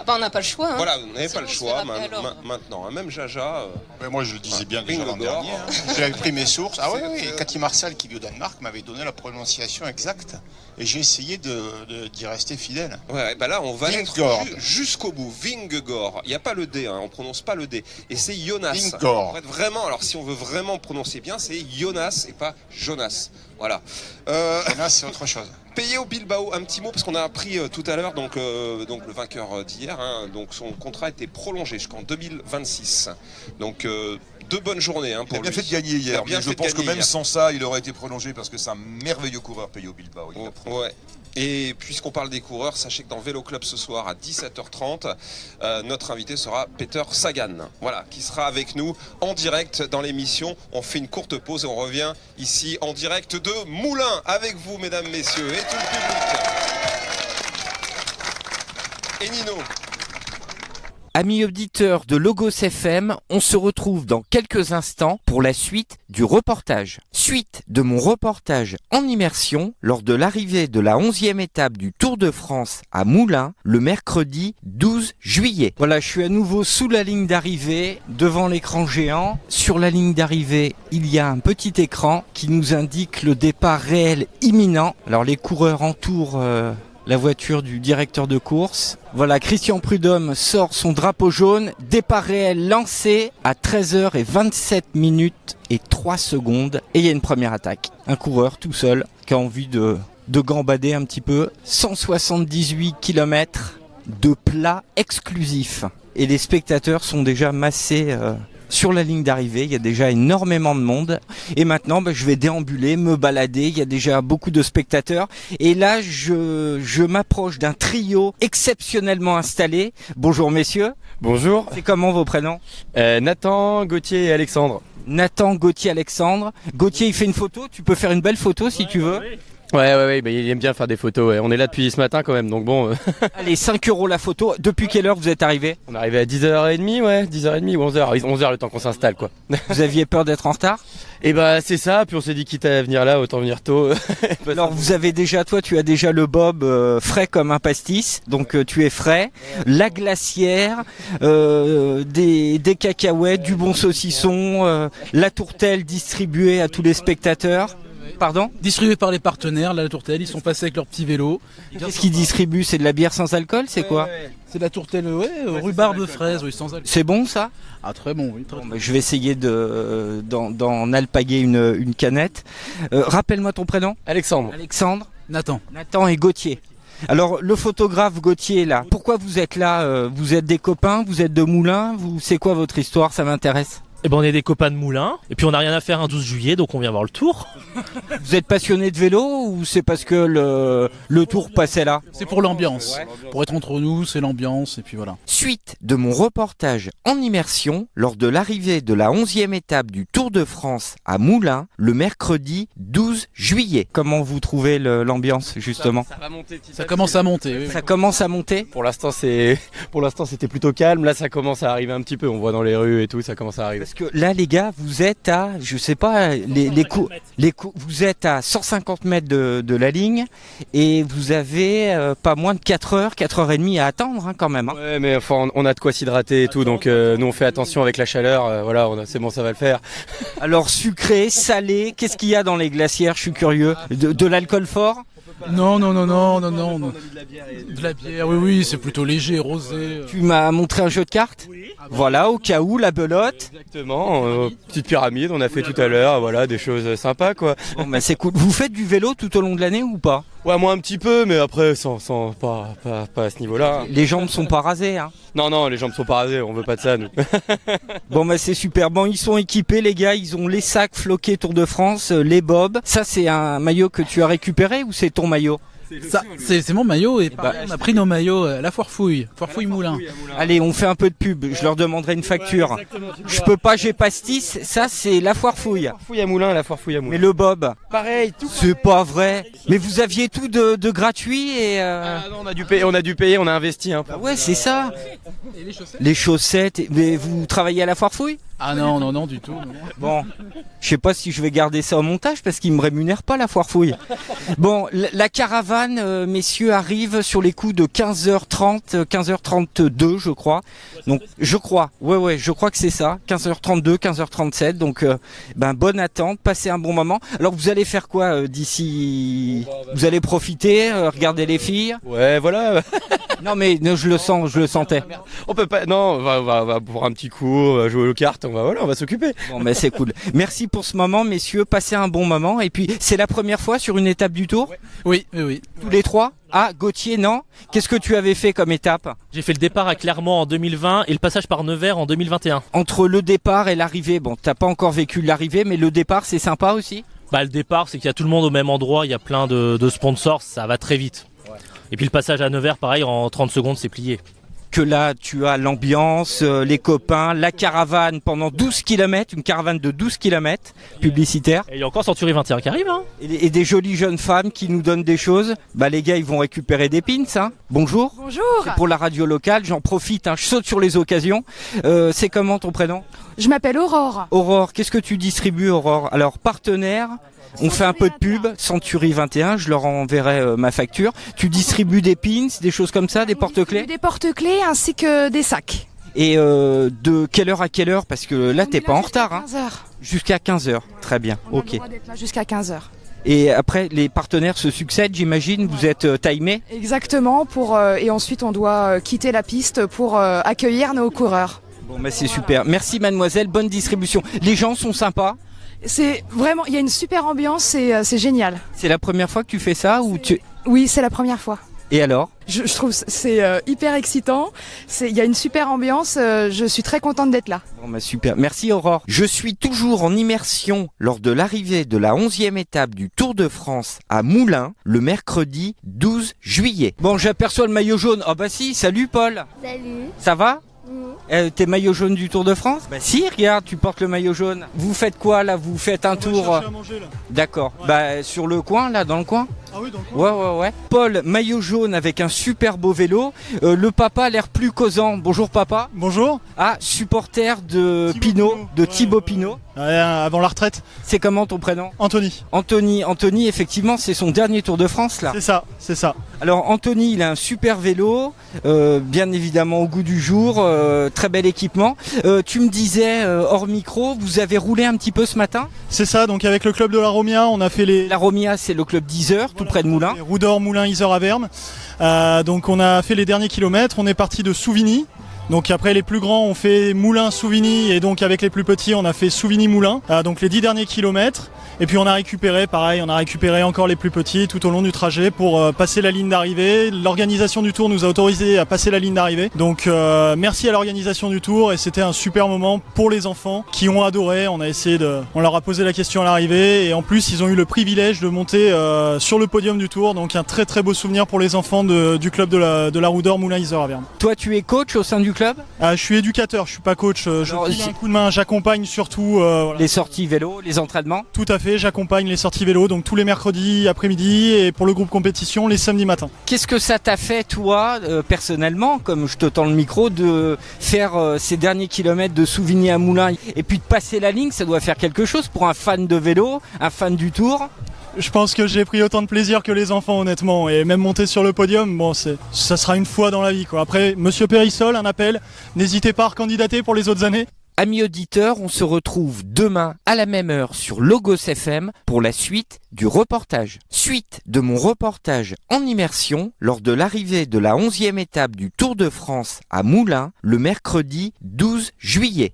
On n'a pas le choix. Hein. Voilà, vous n'avez pas le choix maintenant. Hein. Même Jaja. Moi, je le disais bien déjà l'an dernier. Hein. J'avais pris mes sources. Ah oui, Cathy Marcel, qui vit au Danemark, m'avait donné la prononciation exacte. Et j'ai essayé d'y rester fidèle. Ouais, bah là, on va être jusqu'au bout. Vingegaard. Il n'y a pas le D, hein. On ne prononce pas le D. Et c'est Jonas. Vingegaard. Vraiment, alors si on veut vraiment prononcer bien, c'est Jonas et pas Jonas. Voilà. Jonas, c'est autre chose. Pello Bilbao, un petit mot parce qu'on a appris tout à l'heure donc le vainqueur d'hier, hein, donc son contrat a été prolongé jusqu'en 2026. Donc deux bonnes journées hein, pour lui. Il a bien fait de gagner hier, mais je pense que même sans ça, il aurait été prolongé parce que c'est un merveilleux coureur, Pello Bilbao. Ouais. Et puisqu'on parle des coureurs, sachez que dans Vélo Club ce soir à 17h30, notre invité sera Peter Sagan, voilà, qui sera avec nous en direct dans l'émission. On fait une courte pause et on revient ici en direct de Moulins avec vous, mesdames, messieurs, et tout le public. Et Nino. Amis auditeurs de Logos FM, on se retrouve dans quelques instants pour la suite du reportage. Suite de mon reportage en immersion lors de l'arrivée de la 11e étape du Tour de France à Moulins le mercredi 12 juillet. Voilà, je suis à nouveau sous la ligne d'arrivée, devant l'écran géant. Sur la ligne d'arrivée, il y a un petit écran qui nous indique le départ réel imminent. Alors les coureurs entourent la voiture du directeur de course. Voilà, Christian Prudhomme sort son drapeau jaune. Départ réel lancé à 13h27 minutes et 3 secondes. Et il y a une première attaque. Un coureur tout seul qui a envie de gambader un petit peu. 178 km de plat exclusif. Et les spectateurs sont déjà massés sur la ligne d'arrivée, il y a déjà énormément de monde. Et maintenant, je vais déambuler, me balader. Il y a déjà beaucoup de spectateurs. Et là, je m'approche d'un trio exceptionnellement installé. Bonjour messieurs. Bonjour. C'est comment vos prénoms? Nathan, Gauthier et Alexandre. Nathan, Gauthier, Alexandre. Gauthier, il fait une photo. Tu peux faire une belle photo si tu veux. Oui. Ouais, il aime bien faire des photos. Ouais. On est là depuis ce matin quand même, donc bon. Allez, 5 € la photo. Depuis quelle heure vous êtes arrivé? On est arrivé à 10h30, ouais, 10h30 ou 11h. 11h le temps qu'on s'installe, quoi. Vous aviez peur d'être en retard? Et c'est ça, puis on s'est dit quitte à venir là, autant venir tôt. Alors vous avez déjà, toi tu as déjà le bob frais comme un pastis, donc tu es frais. La glacière, des cacahuètes, du bon saucisson, la tourtelle distribuée à tous les spectateurs. Pardon? Distribué par les partenaires, la tourtelle, ils sont passés avec leur petit vélo. Qu'est-ce qu'ils distribuent? C'est de la bière sans alcool? C'est quoi? C'est de la tourtelle, rhubarbe fraise, oui, sans alcool. C'est bon ça? Ah très bon, oui. Très, je vais essayer d'en alpaguer une canette. Rappelle-moi ton prénom? Alexandre. Alexandre? Nathan. Nathan et Gauthier. Alors le photographe Gauthier là, pourquoi vous êtes là? Vous êtes des copains? Vous êtes de Moulins? C'est quoi votre histoire? Ça m'intéresse. On est des copains de Moulins, et puis on n'a rien à faire un 12 juillet, donc on vient voir le tour. Vous êtes passionné de vélo ou c'est parce que le tour passait là? C'est pour l'ambiance. Pour être entre nous, c'est l'ambiance, et puis voilà. Suite de mon reportage en immersion lors de l'arrivée de la 11e étape du Tour de France à Moulins le mercredi 12 juillet. Comment vous trouvez l'ambiance justement? Ça va monter. Ça commence à monter. Oui. Ça commence à monter? Pour l'instant c'était plutôt calme. Là ça commence à arriver un petit peu. On voit dans les rues et tout, ça commence à arriver. Parce que là, les gars, vous êtes à, je sais pas, vous êtes à 150 mètres de la ligne et vous avez pas moins de 4h30 à attendre hein, quand même. Hein. Ouais, mais enfin, on a de quoi s'hydrater et tout, donc nous on fait attention avec la chaleur. Voilà, c'est bon, ça va le faire. Alors sucré, salé, qu'est-ce qu'il y a dans les glacières? Je suis curieux. De l'alcool fort? Non. De la bière, oui, c'est plutôt léger, rosé. Tu m'as montré un jeu de cartes? Oui. Voilà, au cas où, la belote. Exactement, petite pyramide, on a fait tout à l'heure, voilà, des choses sympas quoi. Bon, c'est cool. Vous faites du vélo tout au long de l'année ou pas? Ouais, moi un petit peu, mais après, pas à ce niveau-là. Les jambes sont pas rasées, hein? Non, les jambes sont pas rasées, on veut pas de ça, nous. Bon, c'est super. Bon, ils sont équipés, les gars, ils ont les sacs floqués Tour de France, les bobs. Ça, c'est un maillot que tu as récupéré ou c'est ton maillot? Ça, c'est mon maillot et pareil, on a pris nos maillots à la Foire Fouille Moulin. Allez, on fait un peu de pub, je leur demanderai une facture. Je peux pas, j'ai pastis, ça c'est la Foire Fouille. La Foire Fouille à Moulin, la Foire Fouille à Moulin. Mais le Bob, Pareil, tout. c'est pas vrai. Mais vous aviez tout de gratuit et... Ah non, on a dû payer, on a investi. Hein, ouais, c'est ça. Et les chaussettes ? Les chaussettes, mais vous travaillez à la Foire Fouille ? Ah non, du tout. Non. Bon, je sais pas si je vais garder ça au montage parce qu'ils me rémunèrent pas la Foire Fouille. Bon, la caravane, messieurs, arrive sur les coups de 15h30, 15h32 je crois. Donc je crois que c'est ça, 15h32, 15h37. Donc bonne attente, passez un bon moment. Alors vous allez faire quoi d'ici ? Vous allez profiter, regarder les filles ? Ouais, voilà. Non mais je le sentais. On peut pas. Non, on va pour un petit coup, on va jouer aux cartes, on va s'occuper. Bon, mais c'est cool. Merci pour ce moment, messieurs. Passez un bon moment. Et puis, c'est la première fois sur une étape du Tour ? Oui. Tous les trois ? Ah, Gauthier, non ? Qu'est-ce que tu avais fait comme étape ? J'ai fait le départ à Clermont en 2020 et le passage par Nevers en 2021. Entre le départ et l'arrivée, bon, t'as pas encore vécu l'arrivée, mais le départ, c'est sympa aussi ? Le départ, c'est qu'il y a tout le monde au même endroit, il y a plein de sponsors, ça va très vite. Et puis le passage à Nevers, pareil, en 30 secondes, c'est plié. Que là, tu as l'ambiance, les copains, la caravane pendant 12 km, une caravane de 12 km publicitaire. Et il y a encore Century 21 qui arrive, hein. Et des jolies jeunes femmes qui nous donnent des choses. Les gars, ils vont récupérer des pins, hein. Bonjour. Bonjour. C'est pour la radio locale, j'en profite, hein, je saute sur les occasions. C'est comment ton prénom ? Je m'appelle Aurore. Aurore, qu'est-ce que tu distribues, Aurore ? Alors, partenaire. On fait un peu de pub, Century 21, je leur enverrai ma facture. Tu distribues des pins, des choses comme ça, des porte-clés ? Des porte-clés ainsi que des sacs. Et de quelle heure à quelle heure ? Parce que là, t'es pas en retard. Hein. 15h. Jusqu'à 15h, très bien, On a ok. le droit d'être là jusqu'à 15h. Et après, les partenaires se succèdent, j'imagine, vous êtes timés ? Exactement, et ensuite on doit quitter la piste pour accueillir nos coureurs. Bon, c'est super. Merci mademoiselle, bonne distribution. Les gens sont sympas ? C'est vraiment, il y a une super ambiance, c'est génial. C'est la première fois que tu fais ça ou tu... Oui, c'est la première fois. Et alors ? Je trouve c'est hyper excitant, il y a une super ambiance, je suis très contente d'être là. Bon, super, merci Aurore. Je suis toujours en immersion lors de l'arrivée de la 11e étape du Tour de France à Moulins, le mercredi 12 juillet. Bon, j'aperçois le maillot jaune. Ah bah si, salut Paul. Salut. Ça va ? T'es maillot jaune du Tour de France ? Bah si, regarde, tu portes le maillot jaune. Vous faites quoi là ? Vous faites un tour... On va chercher à manger, là. D'accord. Ouais. Sur le coin, là, dans le coin ? Ah oui, dans le coin. Ouais. Paul, maillot jaune avec un super beau vélo. Le papa a l'air plus causant. Bonjour papa. Bonjour. Ah, supporter de Thibaut Pinot. Avant la retraite. C'est comment ton prénom ? Anthony. Anthony, effectivement, c'est son dernier Tour de France là. C'est ça. Alors Anthony, il a un super vélo, bien évidemment au goût du jour, très bel équipement. Tu me disais hors micro, vous avez roulé un petit peu ce matin ? C'est ça, donc avec le club de la Romia, on a fait La Romia, c'est le club d'Yzeure, tout près de Moulins. Roudor, Moulins, Yzeure, Avermes. Donc on a fait les derniers kilomètres, on est parti de Souvigny. Donc après les plus grands on fait Moulins-Souvigny et donc avec les plus petits on a fait Souvigny-Moulins, donc les 10 derniers kilomètres. Et puis on a récupéré encore les plus petits tout au long du trajet pour passer la ligne d'arrivée. L'organisation du tour nous a autorisé à passer la ligne d'arrivée. Donc merci à l'organisation du tour et c'était un super moment pour les enfants qui ont adoré. On leur a posé la question à l'arrivée et en plus ils ont eu le privilège de monter sur le podium du tour. Donc un très très beau souvenir pour les enfants du club de la Roudor Moulins Yzeure Avermes. Toi tu es coach au sein du club ? Je suis éducateur, je suis pas coach, je file un coup de main, j'accompagne surtout voilà. Les sorties vélo, les entraînements. Tout à fait, j'accompagne les sorties vélo, donc tous les mercredis après-midi et pour le groupe compétition les samedis matins. Qu'est-ce que ça t'a fait toi, personnellement, comme je te tends le micro, de faire ces derniers kilomètres de Souvigny à Moulins et puis de passer la ligne, ça doit faire quelque chose pour un fan de vélo, un fan du Tour ? Je pense que j'ai pris autant de plaisir que les enfants honnêtement et même monter sur le podium, ça sera une fois dans la vie quoi. Après, Monsieur Périssol, un appel, n'hésitez pas à recandidater pour les autres années. Amis auditeurs, on se retrouve demain à la même heure sur Logos FM pour la suite du reportage. Suite de mon reportage en immersion lors de l'arrivée de la 11e étape du Tour de France à Moulins le mercredi 12 juillet.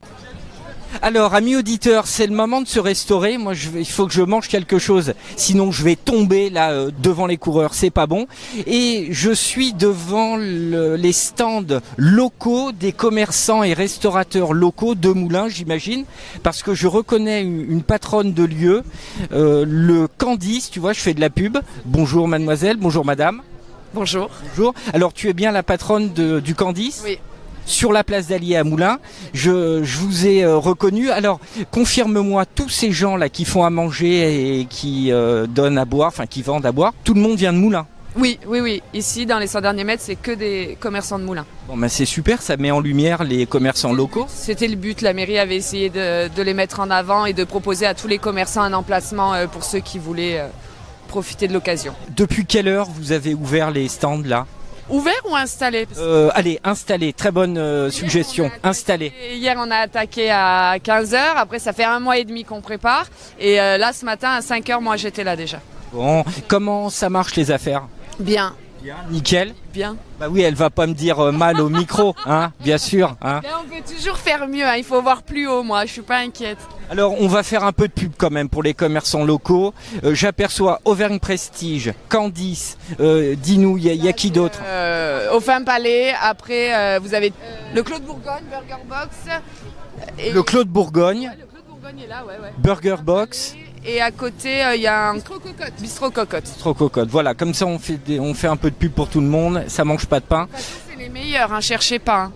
Alors, amis auditeurs, c'est le moment de se restaurer. Moi, il faut que je mange quelque chose. Sinon, je vais tomber là devant les coureurs. C'est pas bon. Et je suis devant les stands locaux des commerçants et restaurateurs locaux de Moulins, j'imagine, parce que je reconnais une patronne de lieu, le Candice. Tu vois, je fais de la pub. Bonjour, mademoiselle. Bonjour, madame. Bonjour. Bonjour. Alors, tu es bien la patronne du Candice ? Oui. Sur la place d'Allier à Moulins, je vous ai reconnu. Alors, confirme-moi, tous ces gens-là qui font à manger et qui donnent à boire, enfin qui vendent à boire, tout le monde vient de Moulins. Oui. Ici, dans les 100 derniers mètres, c'est que des commerçants de Moulins. Bon, ben c'est super, ça met en lumière les commerçants locaux. C'était le but, la mairie avait essayé de les mettre en avant et de proposer à tous les commerçants un emplacement pour ceux qui voulaient profiter de l'occasion. Depuis quelle heure vous avez ouvert les stands là ? Ouvert ou installé? Allez, installé, très bonne suggestion, installé. Hier on a attaqué à 15h, après ça fait 1 mois et demi qu'on prépare. Et là ce matin à 5h, moi j'étais là déjà. Bon, comment ça marche les affaires? Bien. Bien. Nickel. Bien. Bah oui, elle va pas me dire mal au micro, hein, bien sûr. Hein. Mais on peut toujours faire mieux, hein. Il faut voir plus haut, moi, je suis pas inquiète. Alors, on va faire un peu de pub quand même pour les commerçants locaux. J'aperçois Auvergne Prestige, Candice, dis-nous, il y a qui d'autre? Au Fin Palais, après vous avez le Claude Bourgogne, Burger Box. Et... Le Claude Bourgogne. Ouais, le Claude Bourgogne est là, ouais. Burger Box. Et à côté, il y a un Bistrot Cocotte. Bistrot Cocotte. Voilà, comme ça on fait un peu de pub pour tout le monde. Ça mange pas de pain. De toute façon, c'est les meilleurs, hein, cherchez pas. Hein.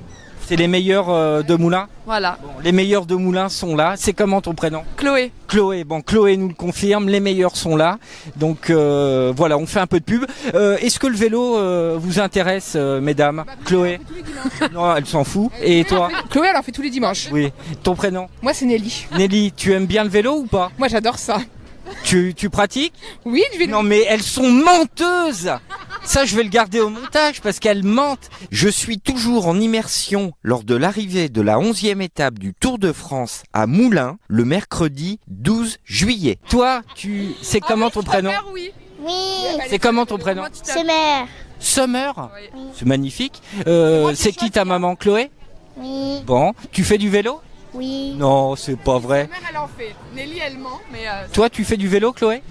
C'est les meilleurs de Moulins? Voilà. Bon, les meilleurs de Moulins sont là. C'est comment ton prénom? Chloé. Chloé. Bon, Chloé nous le confirme. Les meilleurs sont là. Donc voilà, on fait un peu de pub. Est-ce que le vélo vous intéresse, mesdames? Chloé? Non, elle s'en fout. Et toi? Chloé, elle en fait tous les dimanches. Oui. Ton prénom? Moi, c'est Nelly. Nelly, tu aimes bien le vélo ou pas? Moi, j'adore ça. Tu pratiques? Oui, du vélo. Non, mais elles sont menteuses. Ça, je vais le garder au montage parce qu'elles mentent. Je suis toujours en immersion lors de l'arrivée de la 11e étape du Tour de France à Moulins, le mercredi 12 juillet. Toi, c'est comment ton prénom? Oui. C'est comment ton prénom? Summer. Summer? Oui. C'est magnifique. C'est qui ta maman, Chloé? Oui. Bon, tu fais du vélo? Oui. Non, c'est pas vrai. Ma mère, elle en fait. Nelly, elle ment, mais... Toi, tu fais du vélo, Chloé?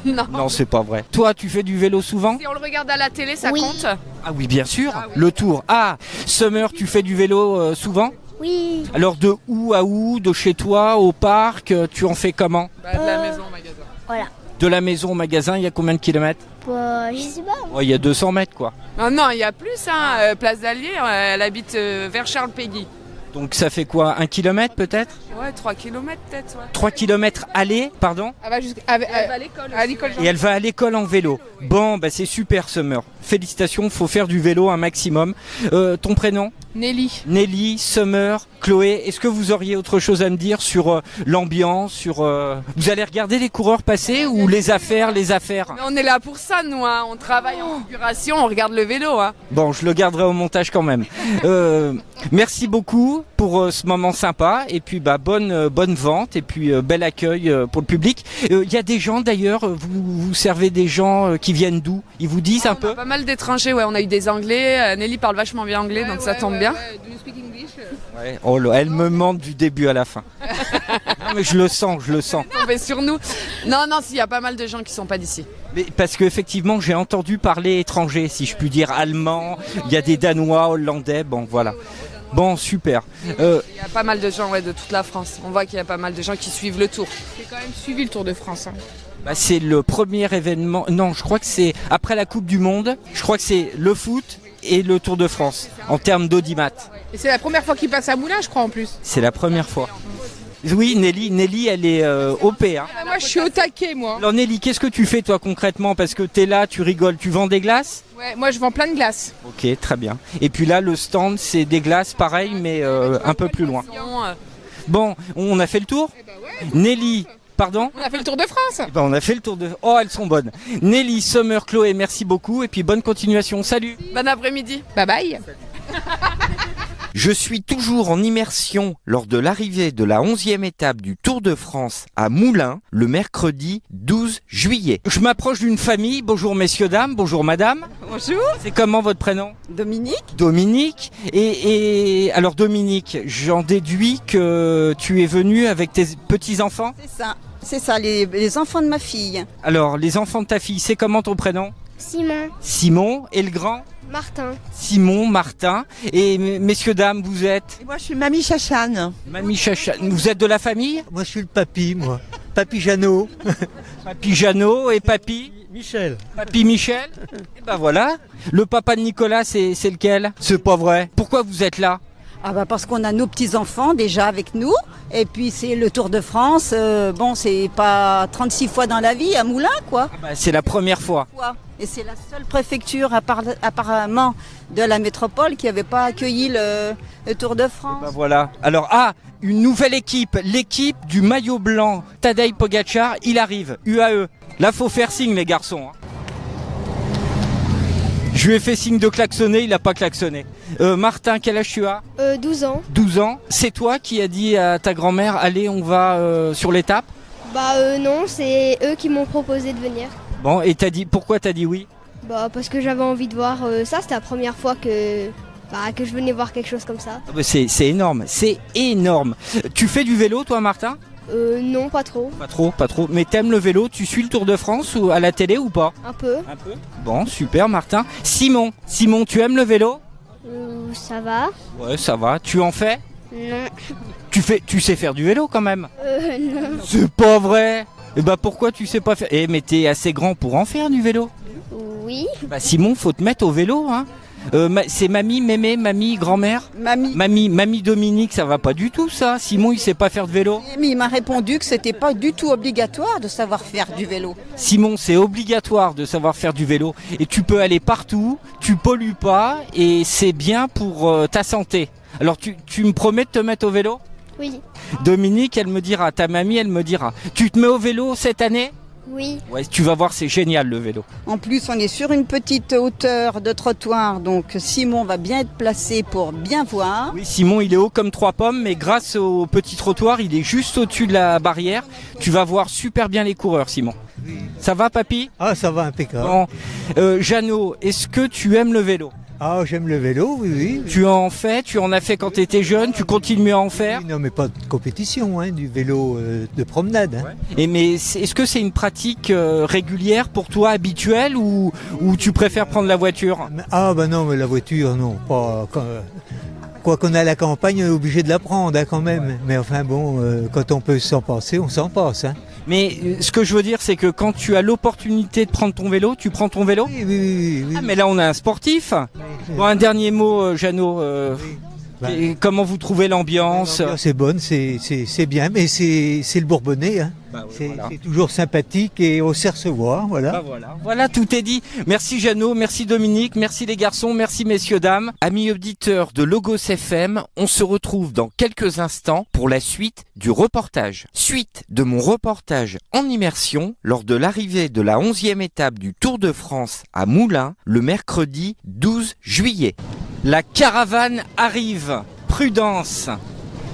Non. Non, c'est pas vrai. Toi, tu fais du vélo souvent? Si on le regarde à la télé, ça compte? Ah oui, bien sûr. Ah oui. Le Tour. Ah, Summer, tu fais du vélo souvent? Oui. Alors de où à où? De chez toi au parc? Tu en fais comment? De la maison au magasin. Voilà. De la maison au magasin, il y a combien de kilomètres? Je sais pas. Il y a 200 mètres quoi. Non, il y a plus, hein. Place d'Allier, elle habite vers Charles-Péguy. Donc ça fait quoi? 1 kilomètre peut-être? Ouais, 3 km peut-être. Ouais. 3 kilomètres aller, pardon? Elle va à l'école. À l'école. Et elle va à l'école en vélo. Bon, bah c'est super Summer. Félicitations, faut faire du vélo un maximum. Ton prénom? Nelly. Nelly, Summer, Chloé. Est-ce que vous auriez autre chose à me dire sur l'ambiance, sur vous allez regarder les coureurs passer ou les affaires? Mais on est là pour ça, nous. Hein. On travaille en figuration, on regarde le vélo. Hein. Bon, je le garderai au montage quand même. Merci beaucoup pour ce moment sympa et puis bonne vente et puis bel accueil pour le public. Il y a des gens d'ailleurs, vous servez des gens qui viennent d'où? Ils vous disent un peu? On a pas mal d'étrangers, ouais. On a eu des Anglais. Nelly parle vachement bien anglais, donc ça tombe bien. Do you speak English? Ouais. Oh là, elle me ment du début à la fin. Non mais je le sens. Tombez sur nous. Non, s'il y a pas mal de gens qui sont pas d'ici. Mais parce qu'effectivement, j'ai entendu parler étranger, si je puis dire, allemand. Il y a des Danois, Hollandais. Bon, voilà. Bon, super. Il y a pas mal de gens de toute la France. On voit qu'il y a pas mal de gens qui suivent le Tour. J'ai quand même suivi le Tour de France. Hein. Bah, c'est le premier événement. Non, je crois que c'est après la Coupe du Monde. Je crois que c'est le foot et le Tour de France en termes d'audimat. Et c'est la première fois qu'il passe à Moulins, je crois en plus. C'est la première fois. Oui, Nelly, elle est OP. Hein. Moi, je suis au taquet, moi. Alors Nelly, qu'est-ce que tu fais toi concrètement? Parce que t'es là, tu rigoles, tu vends des glaces? Ouais, moi je vends plein de glaces. Ok, très bien. Et puis là, le stand, c'est des glaces, pareil, mais un peu plus loin. Bon, on a fait le tour? Nelly, pardon? On a fait le Tour de France. On a fait le tour de... Oh, elles sont bonnes. Nelly, Summer, Chloé, merci beaucoup. Et puis bonne continuation. Salut. Bon après-midi. Bye bye. Je suis toujours en immersion lors de l'arrivée de la 11e étape du Tour de France à Moulins, le mercredi 12 juillet. Je m'approche d'une famille. Bonjour messieurs, dames. Bonjour madame. Bonjour. C'est comment votre prénom? Dominique. Dominique. Et alors Dominique, j'en déduis que tu es venu avec tes petits-enfants? C'est ça, les enfants de ma fille. Alors, les enfants de ta fille, c'est comment ton prénom? Simon. Simon. Et le grand? Martin. Simon, Martin. Et messieurs, dames, vous êtes? Et moi, je suis Mamie Chachane. Mamie Chachane. Vous êtes de la famille? Moi, je suis le papy, moi. Papy Jeannot. Papy Jeannot et papy? Michel. Papy Michel? Et ben voilà. Le papa de Nicolas, c'est lequel? C'est pas vrai. Pourquoi vous êtes là? Ah bah parce qu'on a nos petits-enfants déjà avec nous. Et puis c'est le Tour de France. Bon, c'est pas 36 fois dans la vie à Moulins, quoi. Ah bah, c'est la première fois. Et c'est la seule préfecture apparemment de la métropole qui n'avait pas accueilli le Tour de France. Ben voilà. Alors, une nouvelle équipe. L'équipe du maillot blanc. Tadej Pogacar, il arrive. UAE. Là, faut faire signe, les garçons. Je lui ai fait signe de klaxonner, il n'a pas klaxonné. Martin, quel âge tu as? 12 ans. 12 ans. C'est toi qui as dit à ta grand-mère, allez, on va sur l'étape? Bah non, c'est eux qui m'ont proposé de venir. Bon, et pourquoi t'as dit oui? Bah parce que j'avais envie de voir ça, c'était la première fois que je venais voir quelque chose comme ça. C'est énorme, c'est énorme. Tu fais du vélo toi Martin? Non, pas trop. Pas trop. Mais t'aimes le vélo? Tu suis le Tour de France ou à la télé ou pas? Un peu. Bon, super Martin. Simon, tu aimes le vélo? Ça va. Ouais, ça va. Tu en fais? Non. Tu sais faire du vélo quand même? Non. C'est pas vrai. Et bah pourquoi tu sais pas faire? Mais t'es assez grand pour en faire du vélo? Oui. Bah Simon, faut te mettre au vélo, hein. C'est mamie, mémé, mamie, grand-mère? Mamie Dominique, ça va pas du tout ça. Simon, il sait pas faire de vélo? Mais il m'a répondu que c'était pas du tout obligatoire de savoir faire du vélo. Simon, c'est obligatoire de savoir faire du vélo. Et tu peux aller partout, tu pollues pas et c'est bien pour ta santé. Alors tu me promets de te mettre au vélo? Oui. Dominique, elle me dira, ta mamie, elle me dira. Tu te mets au vélo cette année? Oui. Ouais, tu vas voir, c'est génial le vélo. En plus, on est sur une petite hauteur de trottoir, donc Simon va bien être placé pour bien voir. Oui, Simon, il est haut comme 3 pommes, mais grâce au petit trottoir, il est juste au-dessus de la barrière. Tu vas voir super bien les coureurs, Simon. Oui. Ça va, papy? Ah, ça va, impeccable. Bon. Jeannot, est-ce que tu aimes le vélo? Ah, j'aime le vélo, oui. Tu en as fait quand tu étais jeune, tu continues à en faire? Oui, non, mais pas de compétition, hein, du vélo de promenade. Hein. Ouais. Mais est-ce que c'est une pratique régulière pour toi, habituelle, ou tu préfères prendre la voiture? Ah, bah non, mais la voiture, non, pas... Quoi qu'on a à la campagne, on est obligé de la prendre hein, quand même. Mais enfin bon, quand on peut s'en passer, on s'en passe. Hein. Mais ce que je veux dire, c'est que quand tu as l'opportunité de prendre ton vélo, tu prends ton vélo? Oui. Ah, mais là, on a un sportif. Oui. Bon, un dernier mot, Jeannot. Oui. Comment vous trouvez l'ambiance? L'ambiance est bonne, c'est bien, mais c'est le Bourbonnais. Hein. Bah oui, c'est toujours sympathique et on sait recevoir, voilà. Bah voilà, tout est dit. Merci Jeannot, merci Dominique, merci les garçons, merci messieurs, dames. Amis auditeurs de Logos FM, on se retrouve dans quelques instants pour la suite du reportage. Suite de mon reportage en immersion lors de l'arrivée de la 11e étape du Tour de France à Moulins le mercredi 12 juillet. La caravane arrive. Prudence.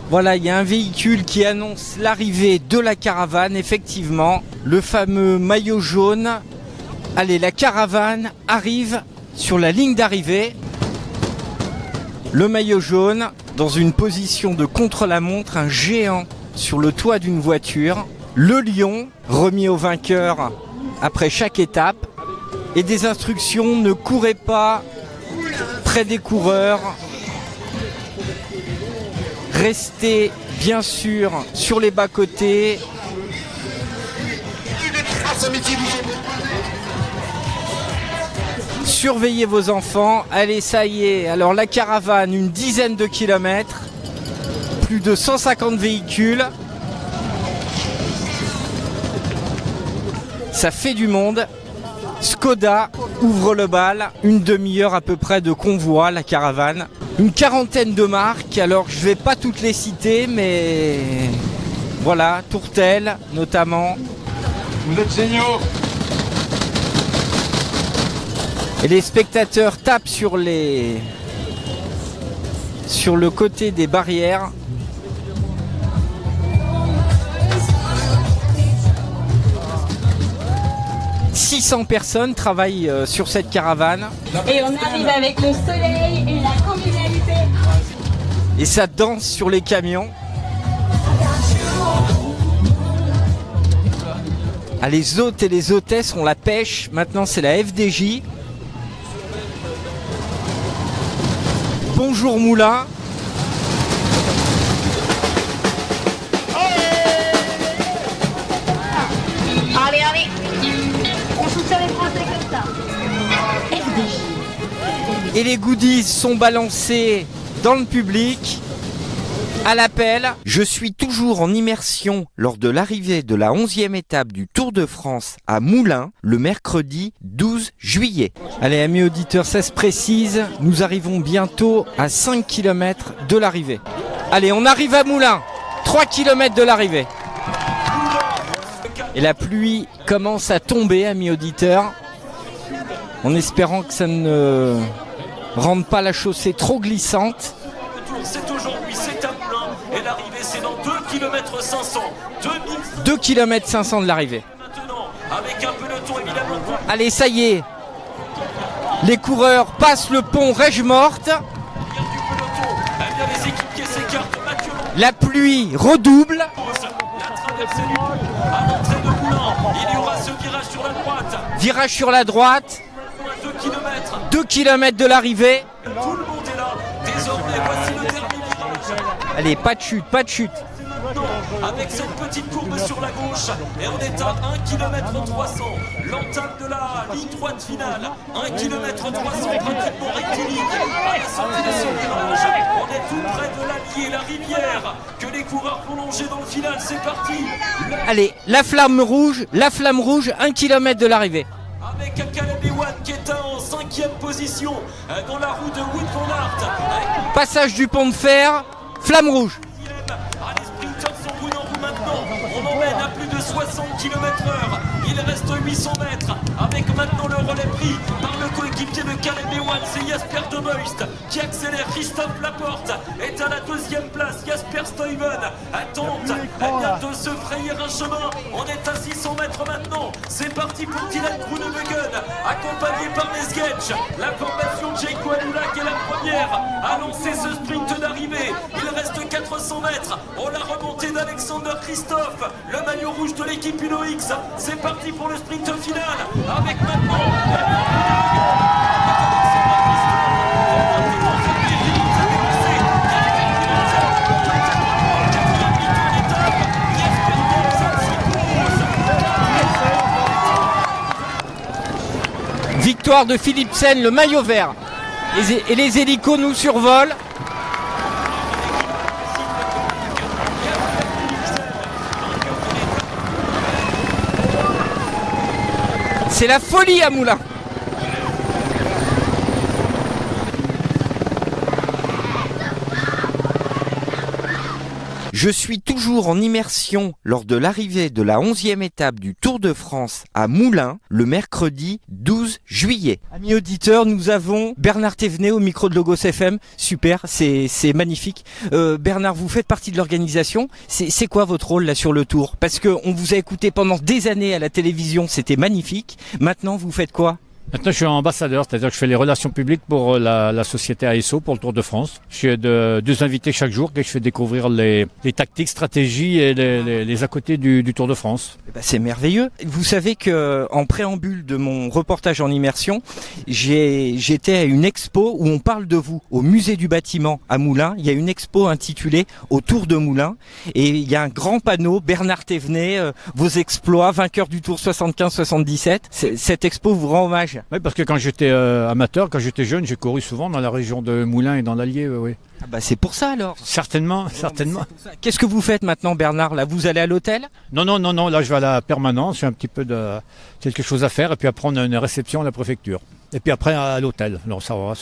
Voilà, il y a un véhicule qui annonce l'arrivée de la caravane, effectivement. Le fameux maillot jaune. Allez, la caravane arrive sur la ligne d'arrivée. Le maillot jaune, dans une position de contre-la-montre, un géant sur le toit d'une voiture. Le lion, remis au vainqueur après chaque étape. Et des instructions, ne courez pas près des coureurs. Restez bien sûr sur les bas-côtés. Surveillez vos enfants. Allez, ça y est. Alors la caravane, une dizaine de kilomètres. Plus de 150 véhicules. Ça fait du monde. Skoda ouvre le bal, une demi-heure à peu près de convoi, la caravane. Une quarantaine de marques, alors je vais pas toutes les citer, mais voilà, Tourtel notamment. Vous êtes senior. Et les spectateurs tapent sur les sur le côté des barrières. « 600 personnes travaillent sur cette caravane. » Et on arrive avec le soleil et la convivialité. Et ça danse sur les camions. Ah, les hôtes et les hôtesses ont la pêche. Maintenant, c'est la FDJ. Bonjour Moulin. Allez, allez. On soutient les Français comme ça. FDJ. Et les goodies sont balancés dans le public. À l'appel, je suis toujours en immersion lors de l'arrivée de la 11e étape du Tour de France à Moulins, le mercredi 12 juillet. Allez, amis auditeurs, ça se précise, nous arrivons bientôt à 5 km de l'arrivée. Allez, on arrive à Moulins, 3 km de l'arrivée. Et la pluie commence à tomber, amis auditeurs, en espérant que ça ne rende pas la chaussée trop glissante. C'est aujourd'hui, c'est à Moulins, et l'arrivée c'est dans 2 km 500. 2 km 500 de l'arrivée. Maintenant, avec un peloton évidemment. Allez, ça y est. Les coureurs passent le pont Rège-Morte. La pluie redouble. À l'entrée de Moulins, il y aura ce virage sur la droite. Virage sur la droite. 2 km. 2 km de l'arrivée. Tout le monde est là. Désormais, voici le dernier virage. Allez, pas de chute, pas de chute. Avec cette petite courbe sur la gauche, et on est à 1 km 300. L'entame de la ligne droite finale. 1 km 300 pratiquement rectiligne. À la sortie de ce virage, on est tout près de l'Allier, la rivière, que les coureurs vont longer dans le final. C'est parti. Allez, la flamme rouge, 1 km de l'arrivée. Avec Caleb Ewan qui est en 5e position dans la roue de Wout van Aert. Passage du pont de fer, flamme rouge. Les sprinters sont roue en roue maintenant. On emmène à plus de 60 km/h. Il reste 800 mètres avec maintenant le relais pris par le coéquipier de Caleb Ewan, c'est Jasper De Beust qui accélère. Christophe Laporte est à la 2e place. Jasper Stuyven tente de se frayer un chemin. On est à 600 mètres maintenant. C'est parti pour Dylan Groenewegen, accompagné par Mesgetch. La formation Jayco Alula qui est la première à lancer ce sprint d'arrivée. Il reste 400 mètres. On l'a remontée d'Alexander Christophe, le maillot rouge de l'équipe UnoX. C'est parti pour le sprint final avec maintenant victoire de Philipsen, le maillot vert. Et les hélicos nous survolent. C'est la folie à Moulins. Je suis toujours en immersion lors de l'arrivée de la 11e étape du Tour de France à Moulins, le mercredi 12 juillet. Amis auditeurs, nous avons Bernard Thévenet au micro de Logos FM. Super, c'est magnifique. Bernard, vous faites partie de l'organisation. C'est quoi votre rôle là sur le Tour? Parce qu'on vous a écouté pendant des années à la télévision, c'était magnifique. Maintenant, vous faites quoi? Maintenant, je suis ambassadeur, c'est-à-dire que je fais les relations publiques pour la société ASO, pour le Tour de France. Je suis deux invités chaque jour que je fais découvrir les tactiques, stratégies et les à côté du Tour de France. Eh ben, c'est merveilleux. Vous savez que en préambule de mon reportage en immersion, j'étais à une expo où on parle de vous au musée du bâtiment à Moulins. Il y a une expo intitulée Au Tour de Moulins et il y a un grand panneau Bernard Thévenet, vos exploits, vainqueur du Tour 75-77. Cette expo vous rend hommage. Oui, parce que quand j'étais amateur, quand j'étais jeune, j'ai couru souvent dans la région de Moulins et dans l'Allier. Oui. Ah bah c'est pour ça alors. Certainement. Qu'est-ce que vous faites maintenant, Bernard? Là, vous allez à l'hôtel? Non. Là, je vais à la permanence. J'ai un petit peu de quelque chose à faire et puis après on a une réception à la préfecture. Et puis après à l'hôtel. Alors ça va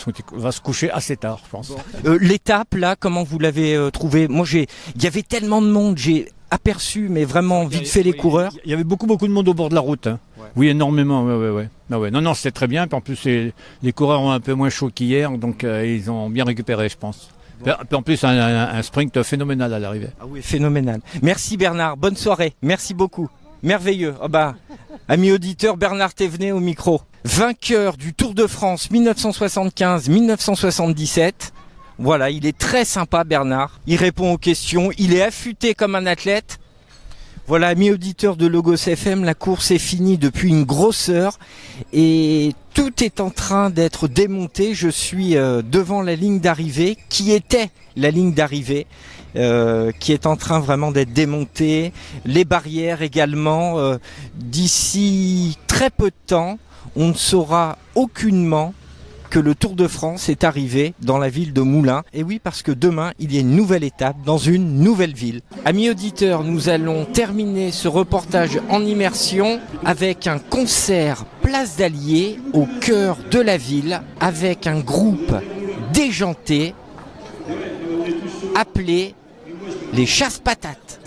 se coucher assez tard, je pense. L'étape là, comment vous l'avez trouvée? Moi, il y avait tellement de monde, j'ai aperçu, mais vraiment vite fait les coureurs. Il y avait beaucoup de monde au bord de la route. Hein. Ouais. Oui, énormément. Ouais. Non, c'était très bien. Puis en plus, les coureurs ont un peu moins chaud qu'hier, donc ils ont bien récupéré, je pense. En plus, un sprint phénoménal à l'arrivée. Ah oui, phénoménal. Merci Bernard, bonne soirée, merci beaucoup. Merveilleux. Oh bah, ami auditeur, Bernard Thévenet au micro. Vainqueur du Tour de France 1975-1977. Voilà, il est très sympa Bernard. Il répond aux questions, il est affûté comme un athlète. Voilà, amis auditeurs de Logos FM, la course est finie depuis une grosse heure et tout est en train d'être démonté. Je suis devant la ligne d'arrivée, qui était la ligne d'arrivée, qui est en train vraiment d'être démontée. Les barrières également. D'ici très peu de temps, on ne saura aucunement que le Tour de France est arrivé dans la ville de Moulins. Et oui, parce que demain, il y a une nouvelle étape dans une nouvelle ville. Amis auditeurs, nous allons terminer ce reportage en immersion avec un concert Place d'Allier au cœur de la ville avec un groupe déjanté appelé les Chasse-Patates.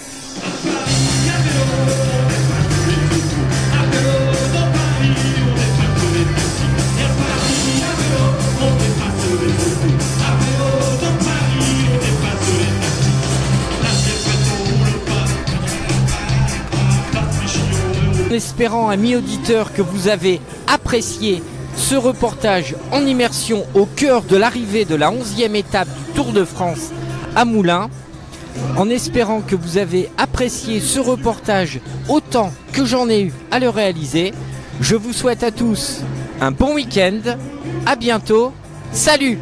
En espérant, amis auditeurs, que vous avez apprécié ce reportage en immersion au cœur de l'arrivée de la 11e étape du Tour de France à Moulins. En espérant que vous avez apprécié ce reportage autant que j'en ai eu à le réaliser, je vous souhaite à tous un bon week-end. À bientôt. Salut!